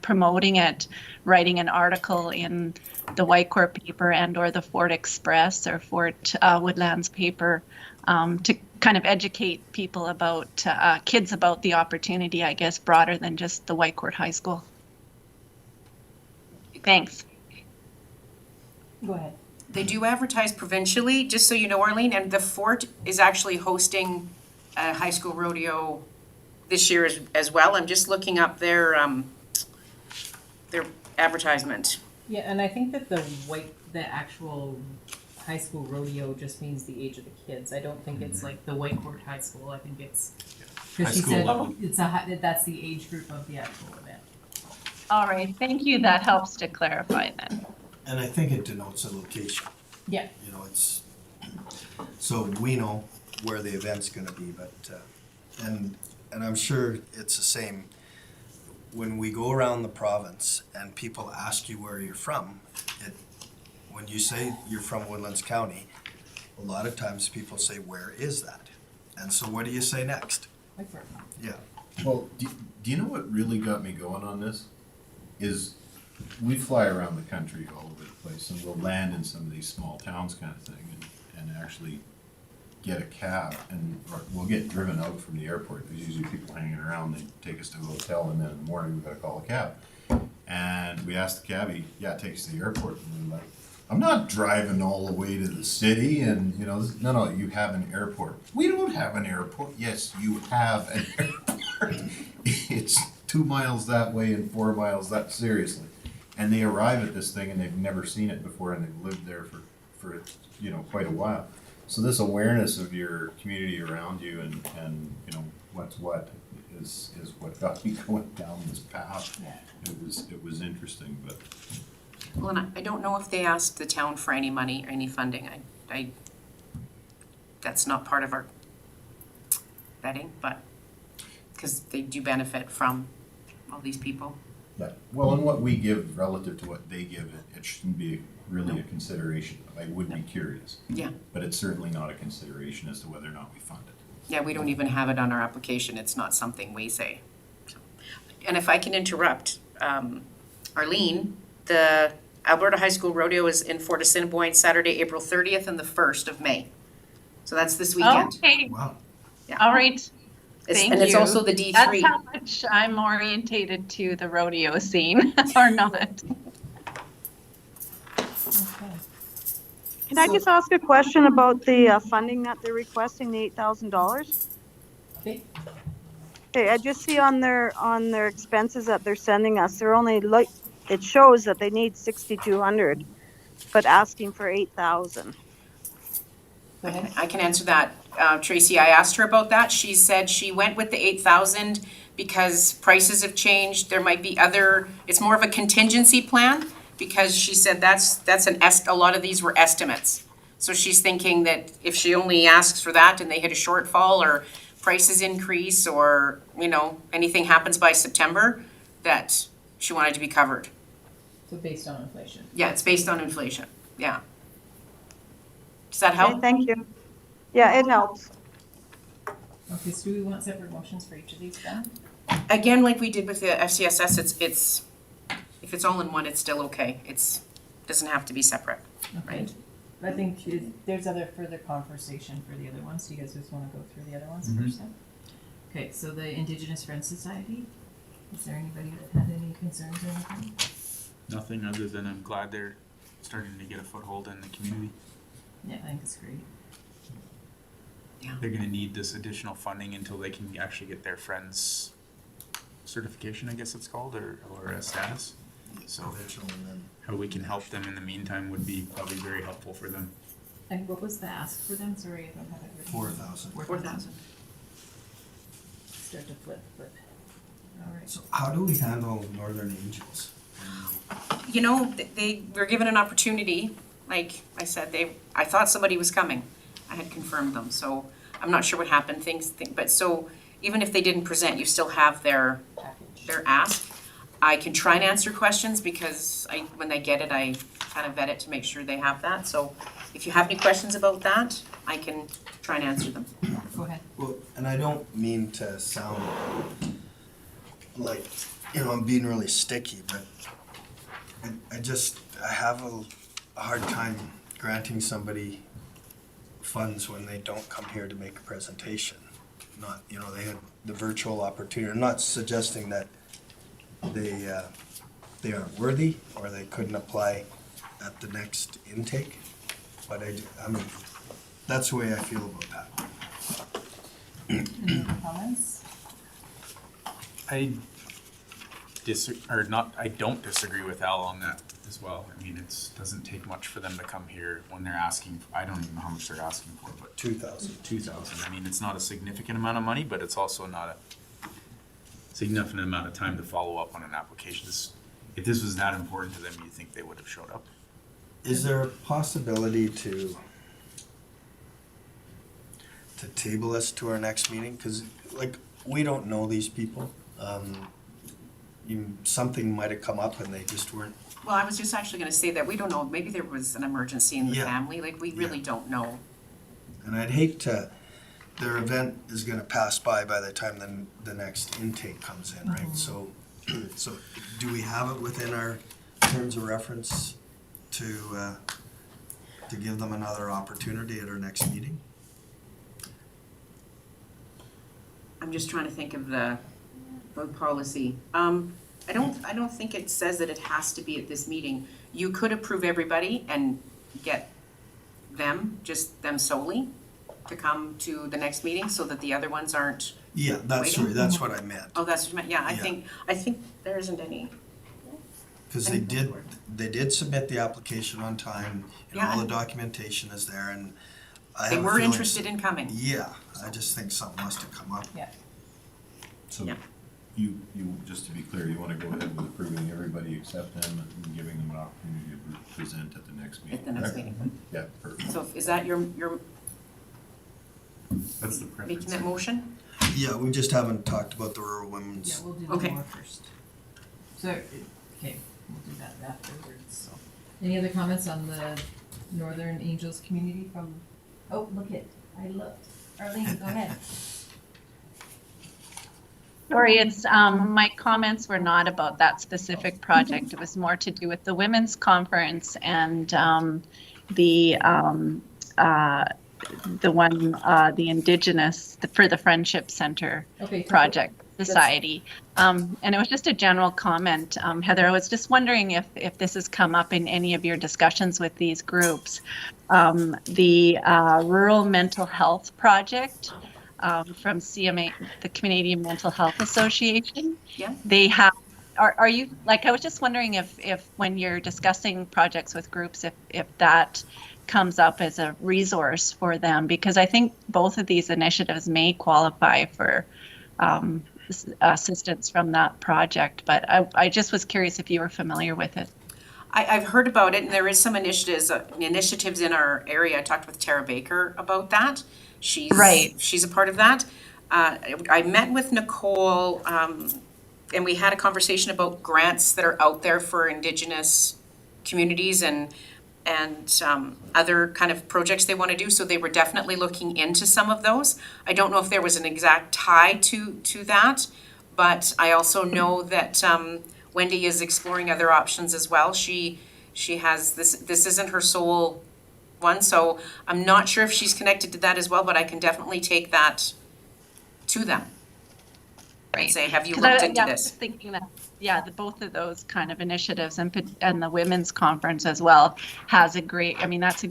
promoting it, writing an article in the Whitecourt paper and or the Fort Express or Fort Woodlands paper to kind of educate people about, kids about the opportunity, I guess, broader than just the Whitecourt High School. Thanks. Go ahead. They do advertise provincially, just so you know, Arlene, and the Fort is actually hosting a high school rodeo this year as well. I'm just looking up their advertisement. Yeah, and I think that the actual high school rodeo just means the age of the kids. I don't think it's like the Whitecourt High School. I think it's, because she said that's the age group of the actual event. All right, thank you. That helps to clarify then. And I think it denotes a location. Yeah. It's so we know where the event's gonna be, but and I'm sure it's the same when we go around the province and people ask you where you're from. When you say you're from Woodlands County, a lot of times people say, where is that? And so what do you say next? Yeah. Well, do you know what really got me going on this? Is we fly around the country all over the place, and we'll land in some of these small towns kind of thing, and actually get a cab, or we'll get driven out from the airport. There's usually people hanging around. They take us to a hotel, and then in the morning we've got to call a cab. And we asked the cabbie, take us to the airport. And we're like, I'm not driving all the way to the city, and no, you have an airport. We don't have an airport. Yes, you have an airport. It's 2 miles that way and 4 miles that, seriously. And they arrive at this thing and they've never seen it before, and they've lived there for quite a while. So this awareness of your community around you and what's what is what got me going down this path. Yeah. It was interesting, but. Well, and I don't know if they asked the town for any money or any funding. I that's not part of our vetting, but because they do benefit from all these people. Yeah, well, and what we give relative to what they give, it shouldn't be really a consideration. I would be curious. Yeah. But it's certainly not a consideration as to whether or not we fund it. Yeah, we don't even have it on our application. It's not something we say. And if I can interrupt, Arlene, the Alberta High School Rodeo is in Fort Assiniboine Saturday, April 30th and the 1st of May. So that's this weekend. Okay, Wow. Yeah. all right. It's- Thank And it's you. also the D3. That's how much I'm orientated to the rodeo scene, or not. Okay. Can I just ask a question about the funding that they're requesting, the $8,000? Okay. Okay, I just see on their expenses that they're sending us, they're only like, it shows that they need 6,200, but asking for 8,000. Go ahead. I can answer that. Tracy, I asked her about that. She said she went with the 8,000 because prices have changed. There might be other, it's more of a contingency plan because she said a lot of these were estimates. So she's thinking that if she only asks for that and they hit a shortfall or prices increase or, anything happens by September, that she wanted to be covered. So based on inflation. Yeah, it's based on inflation. Yeah. Does that help? Okay, thank you. Yeah, it helps. Okay, so do we want separate motions for each of these then? Again, like we did with the FCSS, it's if it's all in one, it's still okay. Doesn't have to be separate, Okay. right? I think there's further conversation for the other ones. Do you guys just want to go through the other ones Mhm. first then? Okay, so the Indigenous Friends Society, is there anybody that had any concerns or anything? Nothing other than I'm glad they're starting to get a foothold in the community. Yeah, I think it's great. They're gonna need this additional funding until they can actually get their Friends certification, I guess it's called, or a status. So Provincial and then how we can help them in the meantime would be probably very helpful for them. And what was the ask for them? Sorry, I don't have it written. 4,000. 4,000. Start to flip, but, all right. So how do we handle Northern Angels? They were given an opportunity, like I said, I thought somebody was coming. I had confirmed them, so I'm not sure what happened, but so even if they didn't present, you still have their ask. I can try and answer questions because when I get it, I kind of vet it to make sure they have that. So if you have any questions about that, I can try and answer them. Go ahead. Well, and I don't mean to sound like, I'm being really sticky, but I have a hard time granting somebody funds when they don't come here to make a presentation. Not, they had the virtual opportunity. I'm not suggesting that they aren't worthy or they couldn't apply at the next intake, but that's the way I feel about that. Any other comments? I don't disagree with Al on that as well. I mean, it doesn't take much for them to come here when they're asking, I don't even know how much they're asking for, but 2,000. 2,000. I mean, it's not a significant amount of money, but it's also not a significant amount of time to follow up on an application. If this was that important to them, you think they would have showed up? Is there a possibility to table us to our next meeting? Because, we don't know these people. Something might have come up and they just weren't. Well, I was just actually gonna say that we don't know, maybe there was an emergency in the Yeah. family, we really don't know. And I'd hate their event is gonna pass by the time the next intake comes in, right? So do we have it within our terms of reference to give them another opportunity at our next meeting? I'm just trying to think of the policy. I don't think it says that it has to be at this meeting. You could approve everybody and get just them solely to come to the next meeting so that the other ones aren't. Yeah, that's Waiting? right, that's what I meant. Oh, that's what you meant, yeah, I Yeah. think there isn't any. Because they did submit the application on time, and all Yeah. the documentation is there, and I have They a were feeling- interested in coming. Yeah, I just think something must have come up. So Yeah. you, just to be clear, you want to go ahead with approving everybody except them and giving them an opportunity to present at the next meeting? At the next correct? meeting. Yeah, perfect. So is that your That's the preference. making that motion? Yeah, we just haven't talked about the rural women's. Yeah, we'll do Okay. the more first. So, okay, we'll do that afterwards, so. Any other comments on the Northern Angels community from, oh, look it, I looked. Arlene, go ahead. Sorry, it's, my comments were not about that specific project. It was more to do with the women's conference and, the one, the Indigenous, for the Friendship Center Okay. project society. And it was just a general comment. Heather, I was just wondering if this has come up in any of your discussions with these groups. The Rural Mental Health Project from CMA, the Canadian Mental Health Association. Yeah. They have, are you, like, I was just wondering if when you're discussing projects with groups, if that comes up as a resource for them, because I think both of these initiatives may qualify for assistance from that project, but I just was curious if you were familiar with it. I've heard about it, and there is some initiatives in our area. I talked with Tara Baker about that. She's a part of that. I met with Nicole, and we had a conversation about grants that are out there for Indigenous communities and other kind of projects they want to do. So they were definitely looking into some of those. I don't know if there was an exact tie to that, but I also know that Wendy is exploring other options as well. She has this isn't her sole one, so I'm not sure if she's connected to that as well, but I can definitely take that to them. Right. And say, have you looked into I was this? thinking that, both of those kind of initiatives and the women's conference as well has a great,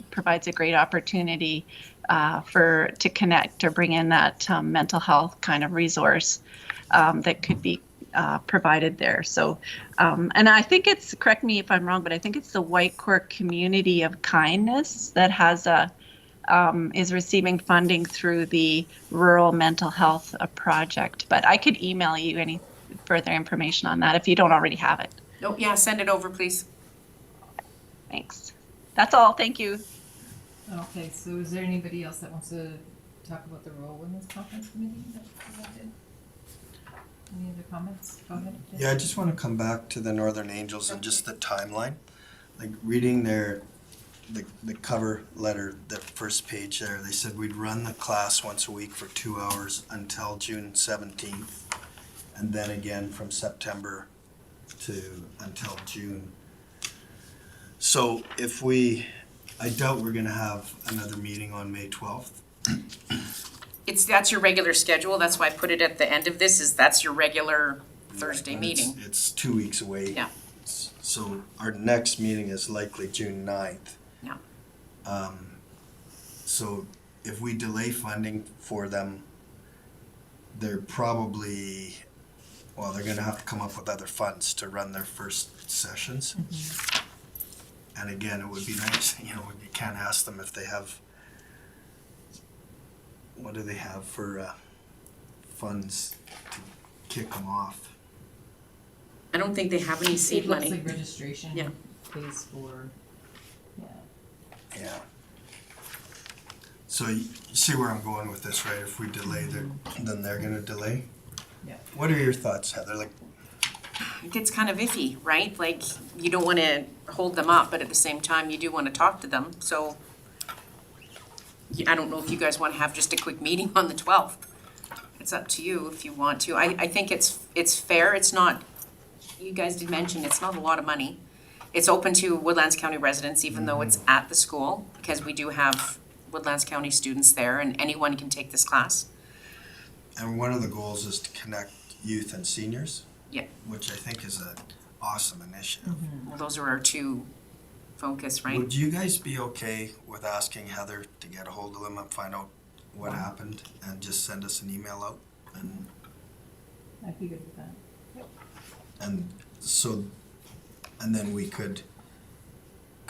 provides a great opportunity to connect or bring in that mental health kind of resource that could be provided there. So, and I think it's, correct me if I'm wrong, but I think it's the Whitecourt Community of Kindness that has is receiving funding through the Rural Mental Health Project. But I could email you any further information on that if you don't already have it. Oh, yeah, send it over, please. Thanks. That's all. Thank you. Okay, so is there anybody else that wants to talk about the Rural Women's Conference Committee that did? Any other comments? Go ahead. Yeah, I just want to come back to the Northern Angels and just the timeline. Like reading the cover letter, the first page there, they said we'd run the class once a week for 2 hours until June 17th, and then again from September until June. So I doubt we're gonna have another meeting on May 12th. That's your regular schedule. That's why I put it at the end of this, that's your regular Thursday And meeting. It's 2 weeks away. Yeah. So our next meeting is likely June 9th. Yeah. So if we delay funding for them, they're probably, they're gonna have to come up with other funds to run their first sessions. Mm-hmm. And again, it would be nice, you can't ask them if they have, what do they have for funds to kick them off? I don't think they have any seed It looks money. like registration Yeah. pays for, Yeah. So you see where I'm going with this, right? If we delay, then they're gonna delay? Yeah. What are your thoughts, Heather? Like, It gets kind of iffy, right? Like, you don't want to hold them up, but at the same time, you do want to talk to them. So I don't know if you guys want to have just a quick meeting on the 12th. It's up to you if you want to. I think it's fair. It's not, you guys did mention, it's not a lot of money. It's open to Woodlands County residents, even though it's at the school, because we do have Woodlands County students there, and anyone can take this class. and one of the goals is to connect youth and seniors. Yeah. Which I think is an awesome initiative. Well, those are our two focus, right? Would you guys be okay with asking Heather to get a hold of them and find out what happened and just send us an email out? And I'd be good with that. and then we could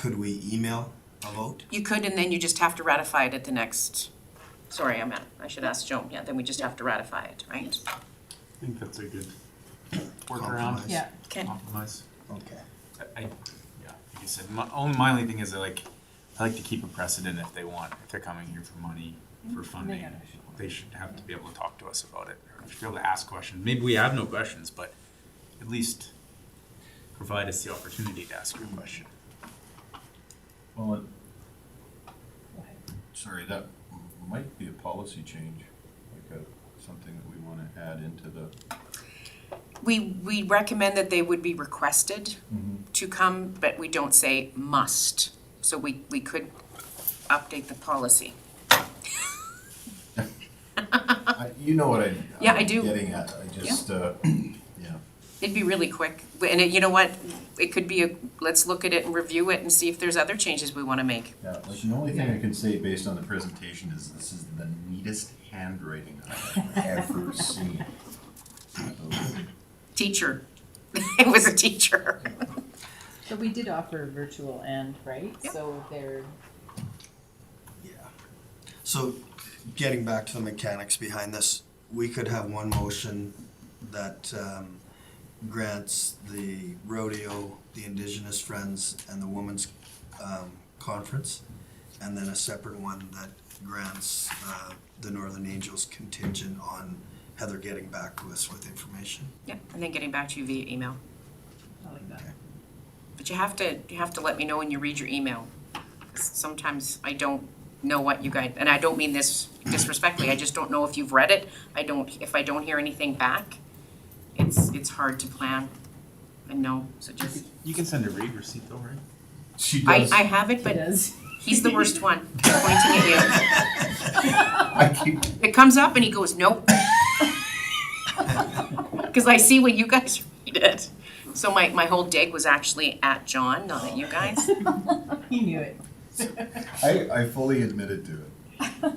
we email a vote? You could, and then you just have to ratify it at the next, I should ask Joan, yeah, then we just have to ratify it, right? I think that's a good workaround. Compromise. Yeah. Okay. Compromise. Okay. Like I said, my only thing is I like to keep a precedent if they're coming here for money, for funding. they should have to be able to talk to us about it, or be able to ask questions. Maybe we have no questions, but at least provide us the opportunity to ask your question. Well, sorry, that might be a policy change, like something that we want to add into the. We recommend that they would be requested to come, but we don't say must. So we could update the policy. You know what Yeah, I I'm do. getting at. I just, yeah. It'd be really quick. And you know what? It could be let's look at it and review it and see if there's other changes we want to make. Yeah, like the only thing I can say based on the presentation is this is the neatest handwriting I've ever seen. Teacher. It was a teacher. So we did offer virtual and, right? Yep. So they're, Yeah. So getting back to the mechanics behind this, we could have one motion that grants the Rodeo, the Indigenous Friends, and the Women's Conference, and then a separate one that grants the Northern Angels contingent on Heather getting back to us with information. Yeah, and then getting back to you via email. I like that. But you have to let me know when you read your email. Sometimes I don't know what you guys, and I don't mean this disrespectfully, I just don't know if you've read it. If I don't hear anything back, it's hard to plan and know, so just. You can send a read receipt though, right? She does. I have it, but he's the worst one, pointing at you. I keep. It comes up and he goes, nope. Because I see when you guys read it. So my whole dig was actually at John, not at you guys. He knew it. I fully admitted to it.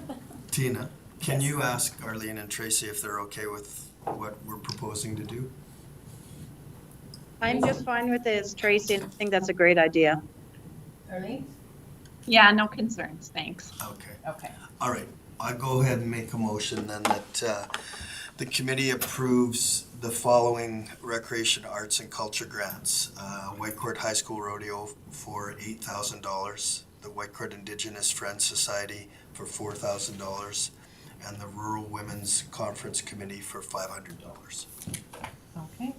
Tina, can you ask Arlene and Tracy if they're okay with what we're proposing to do? I'm just fine with this, Tracy. I think that's a great idea. Arlene? Yeah, no concerns, thanks. Okay. Okay. All right. I'll go ahead and make a motion then that the committee approves the following recreation, arts, and culture grants. Whitecourt High School Rodeo for $8,000, the Whitecourt Indigenous Friends Society for $4,000, and the Rural Women's Conference Committee for $500. Okay.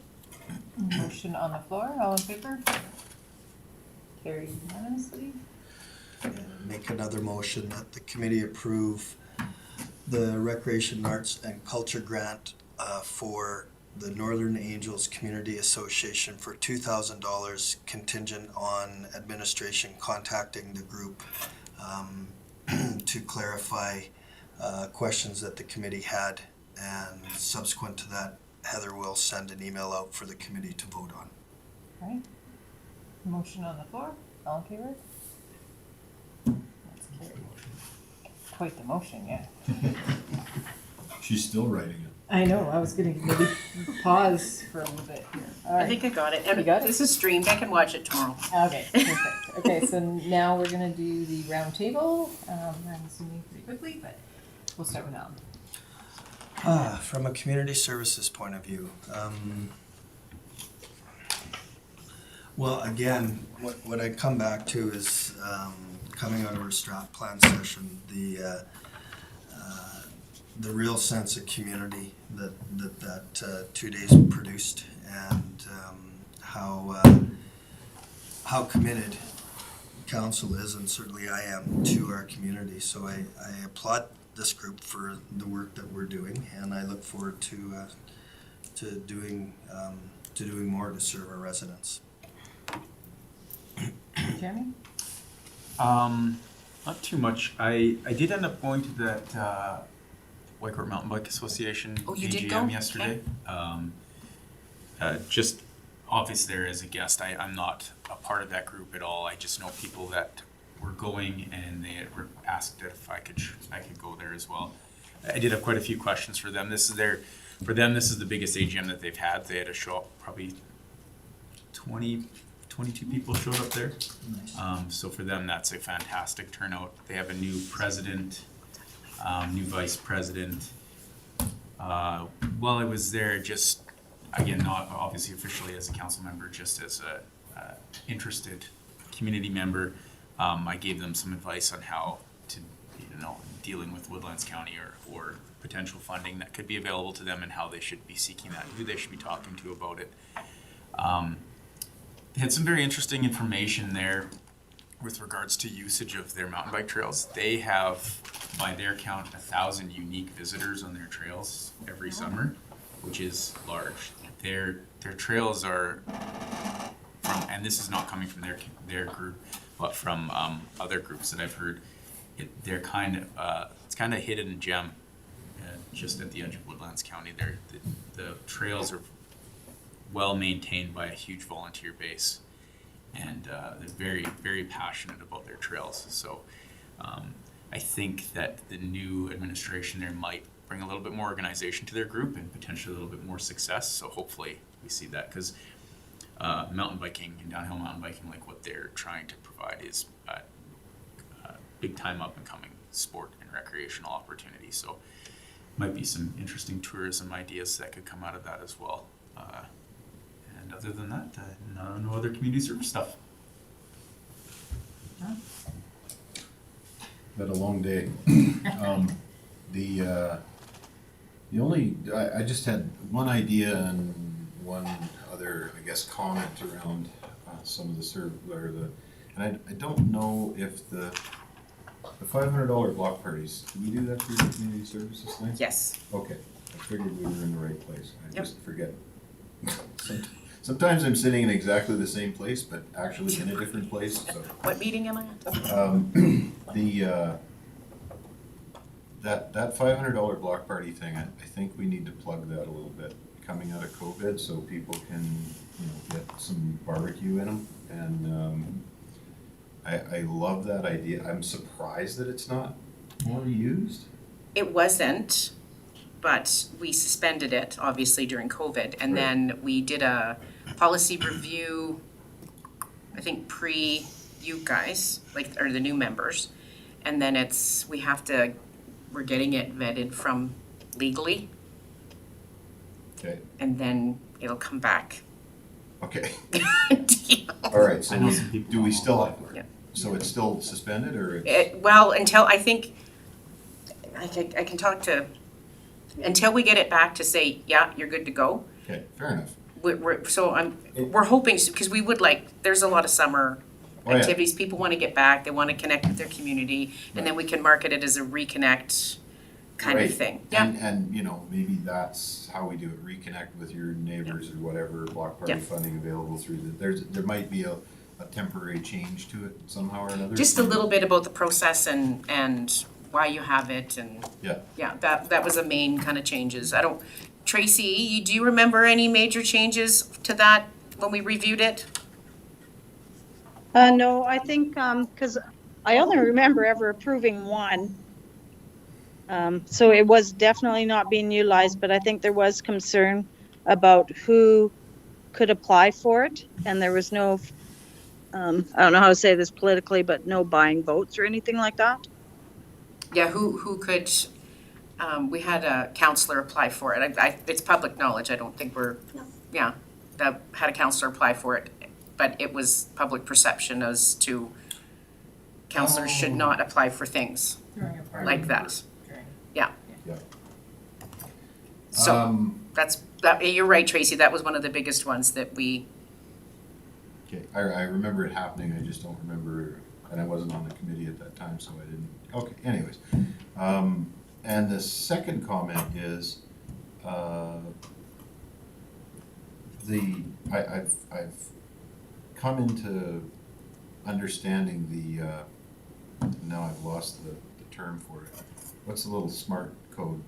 Motion on the floor, all in favor? Carried unanimously. And make another motion that the committee approve the Recreation, Arts, and Culture grant for the Northern Angels Community Association for $2,000 contingent on administration contacting the group to clarify questions that the committee had, and subsequent to that, Heather will send an email out for the committee to vote on. All right. Motion on the floor, all in favor? That's carried. Quite the motion, yeah. She's still writing it. I know, I was gonna maybe pause for a little bit here. All I right. think I got it. You got it? This is streamed. I can watch it tomorrow. Okay, perfect. Okay, so now we're gonna do the round table. I'm assuming pretty quickly, but we'll start with Alan. From a community services point of view, well, again, what I come back to is coming out of our strat plan session, the real sense of community that 2 days produced, and how committed council is, and certainly I am, to our community. So I applaud this group for the work that we're doing, and I look forward to doing more to serve our residents. Jeremy? Not too much. I did end up going to that Whitecourt Mountain Bike Association Oh, you did go? AGM yesterday. Just obviously there as a guest. I'm not a part of that group at all. I just know people that were going, and they were asked if I could go there as well. I did have quite a few questions for them. This is the biggest AGM that they've had. They had to show up, probably 22 people showed up there. Nice. So for them, that's a fantastic turnout. They have a new president, new vice president. While I was there, just, again, not obviously officially as a council member, just as a interested community member, I gave them some advice on how to, dealing with Woodlands County or potential funding that could be available to them and how they should be seeking that, who they should be talking to about it. They had some very interesting information there with regards to usage of their mountain bike trails. They have, by their count, 1,000 unique visitors on their trails every summer, which is large. Their trails are from, and this is not coming from their group, but from other groups that I've heard. They're kind of it's kind of a hidden gem, just at the edge of Woodlands County. The trails are well maintained by a huge volunteer base, and they're very, very passionate about their trails. So I think that the new administration there might bring a little bit more organization to their group and potentially a little bit more success. So hopefully we see that, because mountain biking and downhill mountain biking, like what they're trying to provide, is a big time up and coming sport and recreational opportunity. So might be some interesting tourism ideas that could come out of that as well. And other than that, no other community service stuff. Had a long day. The only, I just had one idea and one other, I guess, comment around some of the and I don't know if the $500 block parties, do we do that through the community services thing? Yes. Okay, I figured we were in the right place. I Yep. just forget. Sometimes I'm sitting in exactly the same place, but actually in a different place, so. What meeting am I at? That $500 block party thing, I think we need to plug that a little bit coming out of COVID, so people can, get some barbecue in them. And I love that idea. I'm surprised that it's not more used. It wasn't, but we suspended it, obviously, during COVID. And Right. then we did a policy review, I think pre you guys, or the new members. And then we're getting it vetted from legally, Okay, and then it'll come back. okay. Yeah. All right, so I know some people do we don't still, apply for it. so it's still suspended, or it's? Well, until, I think, I can talk to, until we get it back to say, yeah, you're good to go. Okay, fair enough. We're hoping, because we would there's a lot of summer Oh, yeah. activities, people want to get back, they want to connect with their community, and then we can market it as a reconnect kind of Right. thing. Yeah, And maybe that's how we do it, reconnect with your neighbors or whatever, block party Yeah. funding available through there might be a temporary change to it somehow or another. just a little bit about the process and why you have it, and Yeah, that was the main kind of changes. Tracy, do you remember any major changes to that when we reviewed it? No, I think, because I only remember ever approving one. So it was definitely not being utilized, but I think there was concern about who could apply for it. And there was no, I don't know how to say this politically, but no buying votes or anything like that. Yeah, who could, we had a counselor apply for it. It's public knowledge, I don't think that had a counselor apply for it, but it was public perception as to counselors should not apply for things During a party. like that. Yeah. yeah. So you're right, Tracy, that was one of the biggest ones that we, Okay, I remember it happening, I just don't remember, and I wasn't on the committee at that time, so I didn't, okay, anyways. And the second comment is, I've come into understanding now I've lost the term for it. What's the little smart code?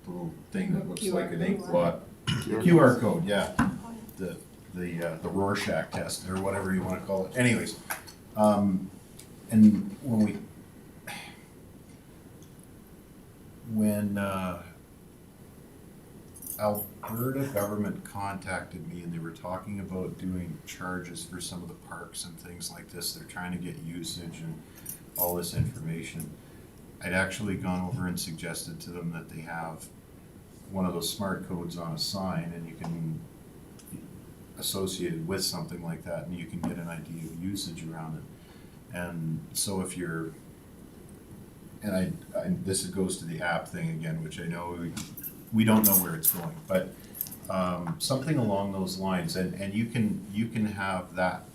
The little thing that looks like an ink blot? QR code, yeah. The Rorschach test, or whatever you want to call it. Anyways, and when Alberta government contacted me and they were talking about doing charges for some of the parks and things like this, they're trying to get usage and all this information. I'd actually gone over and suggested to them that they have one of those smart codes on a sign, and you can associate it with something like that, and you can get an idea of usage around it. And so if you're and this goes to the app thing again, which I know we don't know where it's going, but something along those lines, and you can have that,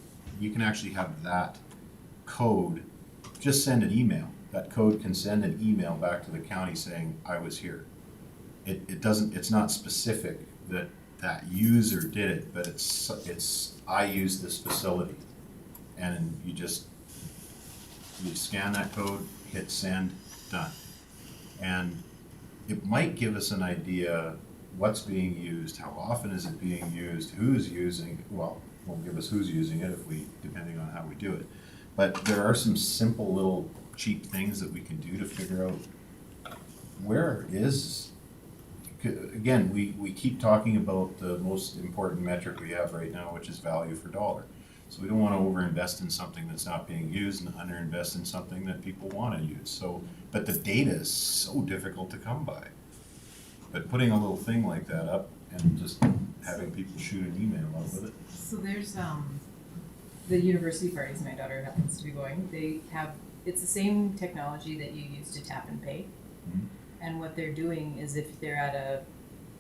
you can actually have that code just send an email. That code can send an email back to the county saying, I was here. It's not specific that that user did it, but it's I used this facility. And you scan that code, hit send, done. And it might give us an idea what's being used, how often is it being used, who's using, well, won't give us who's using it depending on how we do it. But there are some simple little cheap things that we can do to figure out where is, again, we keep talking about the most important metric we have right now, which is value for dollar. So we don't want to overinvest in something that's not being used and underinvest in something that people want to use. So, but the data is so difficult to come by. But putting a little thing like that up and just having people shoot an email out with it. So there's the university parties my daughter happens to be going. It's the same technology that you use to tap and pay. Mm-hmm. And what they're doing is if they're at a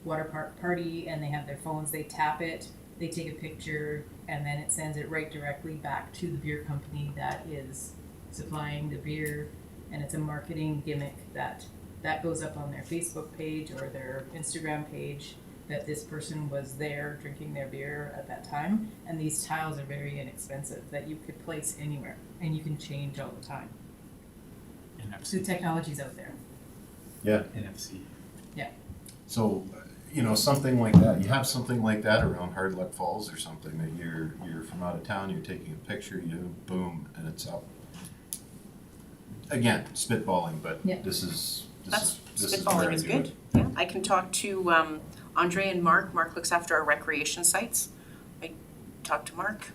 water park party and they have their phones, they tap it, they take a picture, and then it sends it right directly back to the beer company that is supplying the beer. And it's a marketing gimmick that goes up on their Facebook page or their Instagram page, that this person was there drinking their beer at that time. And these tiles are very inexpensive that you could place anywhere and you can change all the time. So NFC. technology's out there. Yeah. NFC. Yeah. So, something like that. You have something like that around Hard Luck Falls or something that you're from out of town, you're taking a picture, boom, and it's up. Again, spitballing, but Yeah. this is Spitballing where I is do good. it. Yeah, I can talk to Andre and Mark. Mark looks after our recreation sites. I talk to Mark.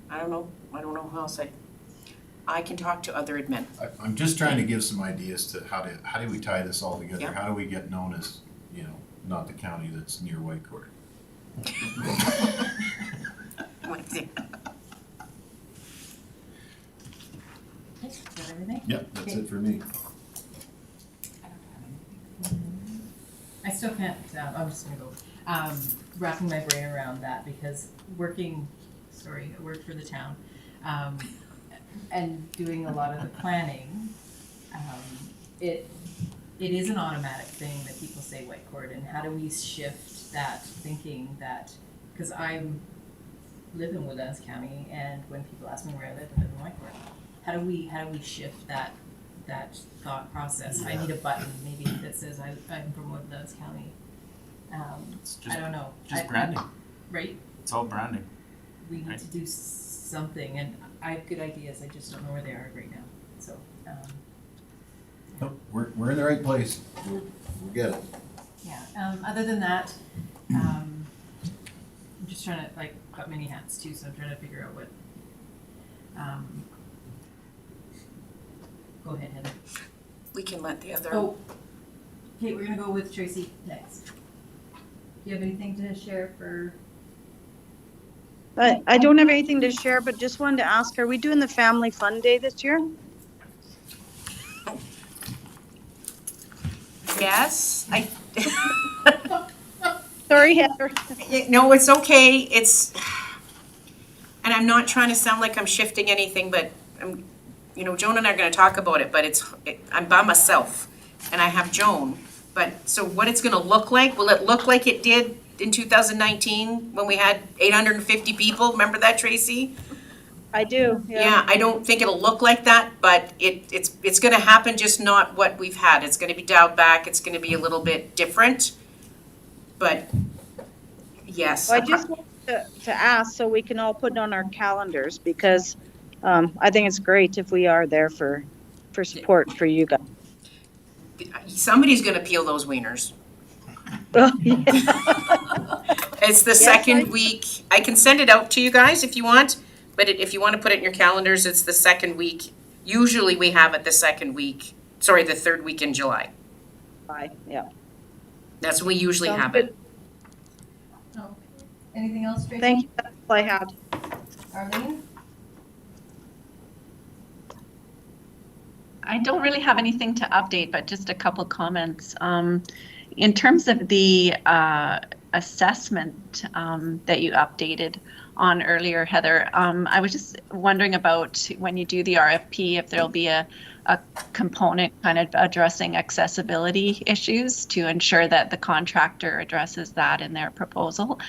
I don't know how else I can talk to other admin. I'm just trying to give some ideas to how do we tie this all together? Yeah. How do we get known as, not the county that's near Whitecourt? Is that everything? Yep, that's Okay. it for me. I don't have anything. I still can't, I'm just gonna go, wrapping my brain around that because I work for the town, and doing a lot of the planning, it is an automatic thing that people say Whitecourt, and how do we shift that thinking that, because I live in Woodlands County, and when people ask me where I live in Whitecourt, how do we shift that thought process? I need a button maybe that says I'm from Woodlands County. I don't know. Just branding. Right? It's all branding. We need Right. to do something, and I have good ideas, I just don't know where they are right now, so, Nope, we're in the right place. We'll get it. yeah. Other than that, I'm just trying to, got many hats too, so I'm trying to figure out what, go ahead, Heather. We can let the other. Oh, okay, we're gonna go with Tracy next. Do you have anything to share for? I don't have anything to share, but just wanted to ask, are we doing the Family Fun Day this year? Yes, Sorry, Heather. No, it's okay. And I'm not trying to sound like I'm shifting anything, but Joan and I are gonna talk about it, but I'm by myself and I have Joan. But, so what it's gonna look like, will it look like it did in 2019 when we had 850 people? Remember that, Tracy? I do, Yeah, I don't think it'll look like that, but it's gonna happen, just not what we've had. It's gonna be dialed back, it's gonna be a little bit different. But, yes. Well, I just wanted to ask so we can all put it on our calendars because I think it's great if we are there for support for you guys. Somebody's gonna peel those wieners. Oh, yeah. It's the second week. I can send it out to you guys if you want, but if you want to put it in your calendars, it's the second week. Usually we have it the third week in July. Bye, yeah. That's when we usually Sounds have good. it. Oh, anything else, Tracy? Thank you, that's all I had. Arlene? I don't really have anything to update, but just a couple comments. In terms of the assessment that you updated on earlier, Heather, I was just wondering about when you do the RFP, if there'll be a component kind of addressing accessibility issues to ensure that the contractor addresses that in their proposal,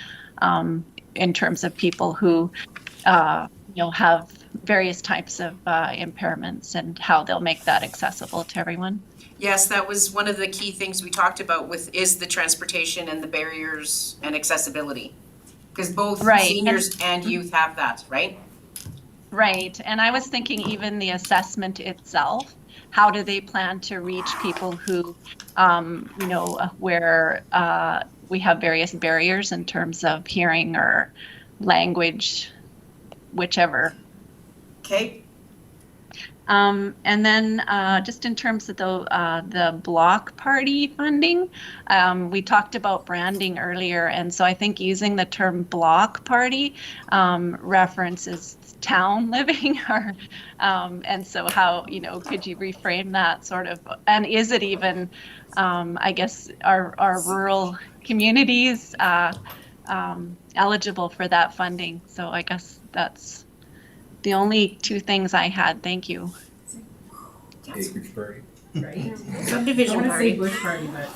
in terms of people who have various types of impairments and how they'll make that accessible to everyone. Yes, that was one of the key things we talked about is the transportation and the barriers and accessibility. Because both seniors and youth have that, right? Right, and I was thinking even the assessment itself, how do they plan to reach people who, where we have various barriers in terms of hearing or language, whichever. Okay. And then just in terms of the block party funding, we talked about branding earlier, and so I think using the term block party references town living, or and so how could you reframe that sort of, and is it even I guess our rural communities eligible for that funding? So I guess that's the only two things I had. Thank you. Acreage party. Right? Subdivision I want to say party. bush party, but.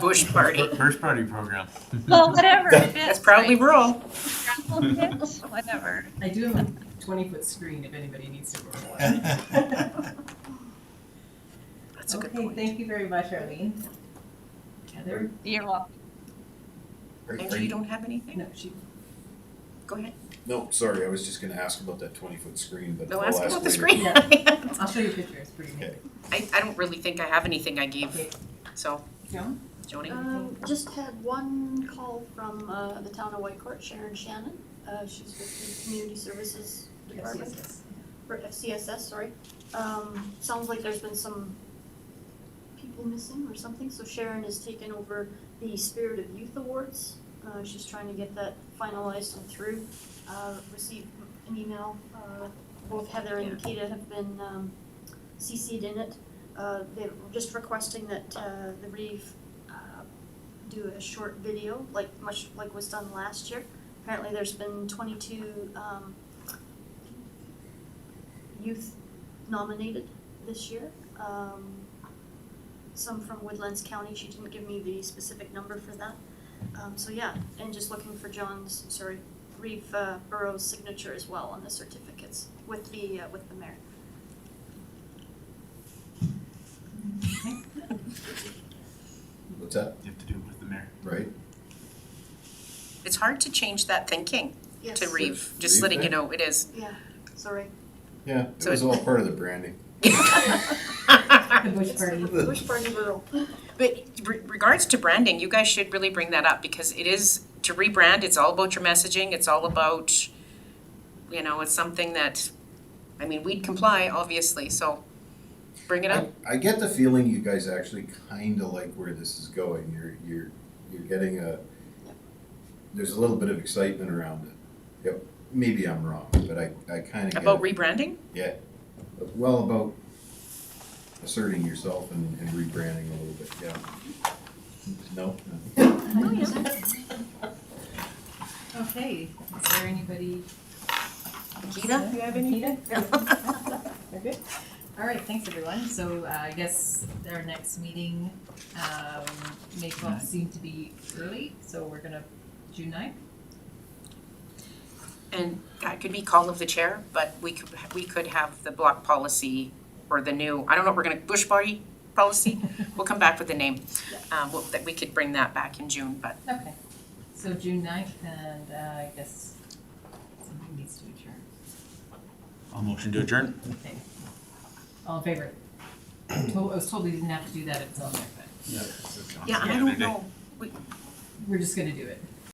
Bush party. First party program. Well, whatever. That's probably rural. Whatever. I do have a 20-foot screen if anybody needs to borrow one. That's a good Okay, point. thank you very much, Arlene. Heather? You're welcome. Angie, you don't have anything? No, she. Go ahead. No, sorry, I was just gonna ask about that 20-foot screen, but No, I'll ask ask about the later. screen. I'll show you a picture, it's pretty neat. Okay. I don't really think I have anything I gave, Okay. so, Joan? Joni? Just had one call from the town of Whitecourt, Sharon Shannon. She's with the Community Services Department. For FCSS, sorry. Sounds like there's been some people missing or something, so Sharon has taken over the Spirit of Youth Awards. She's trying to get that finalized and through. Received an email, both Heather and Nikita have been CC'd in it. They're just requesting that the Reeve do a short video, much like was done last year. Apparently there's been 22 youth nominated this year. Some from Woodlands County. She didn't give me the specific number for that. So yeah, and just looking for Reeve Borough's signature as well on the certificates with the mayor. What's that? You have to do it with the mayor. Right? It's hard to change that thinking Yes. to Reeve, just Reeve letting you thing? know it is. Yeah, sorry. Yeah, it So was all part of the branding. The bush party. Bush Party Borough. But regards to branding, you guys should really bring that up because it is, to rebrand, it's all about your messaging, it's all about, it's something that, we'd comply, obviously, so bring it up. I get the feeling you guys actually kinda like where this is going. You're getting there's a little bit of excitement around it. Yep, maybe I'm wrong, but I kinda get About it. rebranding? Yeah, well, about asserting yourself and rebranding a little bit, yeah. No? Okay, is there anybody? Gita, you have anything? We're good? All right, thanks, everyone. So I guess our next meeting may well seem to be early, so we're gonna, June 9th? And that could be call of the chair, but we could have the block policy or the new, I don't know, we're gonna, bush party policy, we'll come back with the name. That we could bring that back in June, but Okay, so June 9th, and I guess something needs to adjourn. I'll motion to adjourn. Okay. All in favor? I was told we didn't have to do that, it's on there, but yeah, I don't know. we're just gonna do it.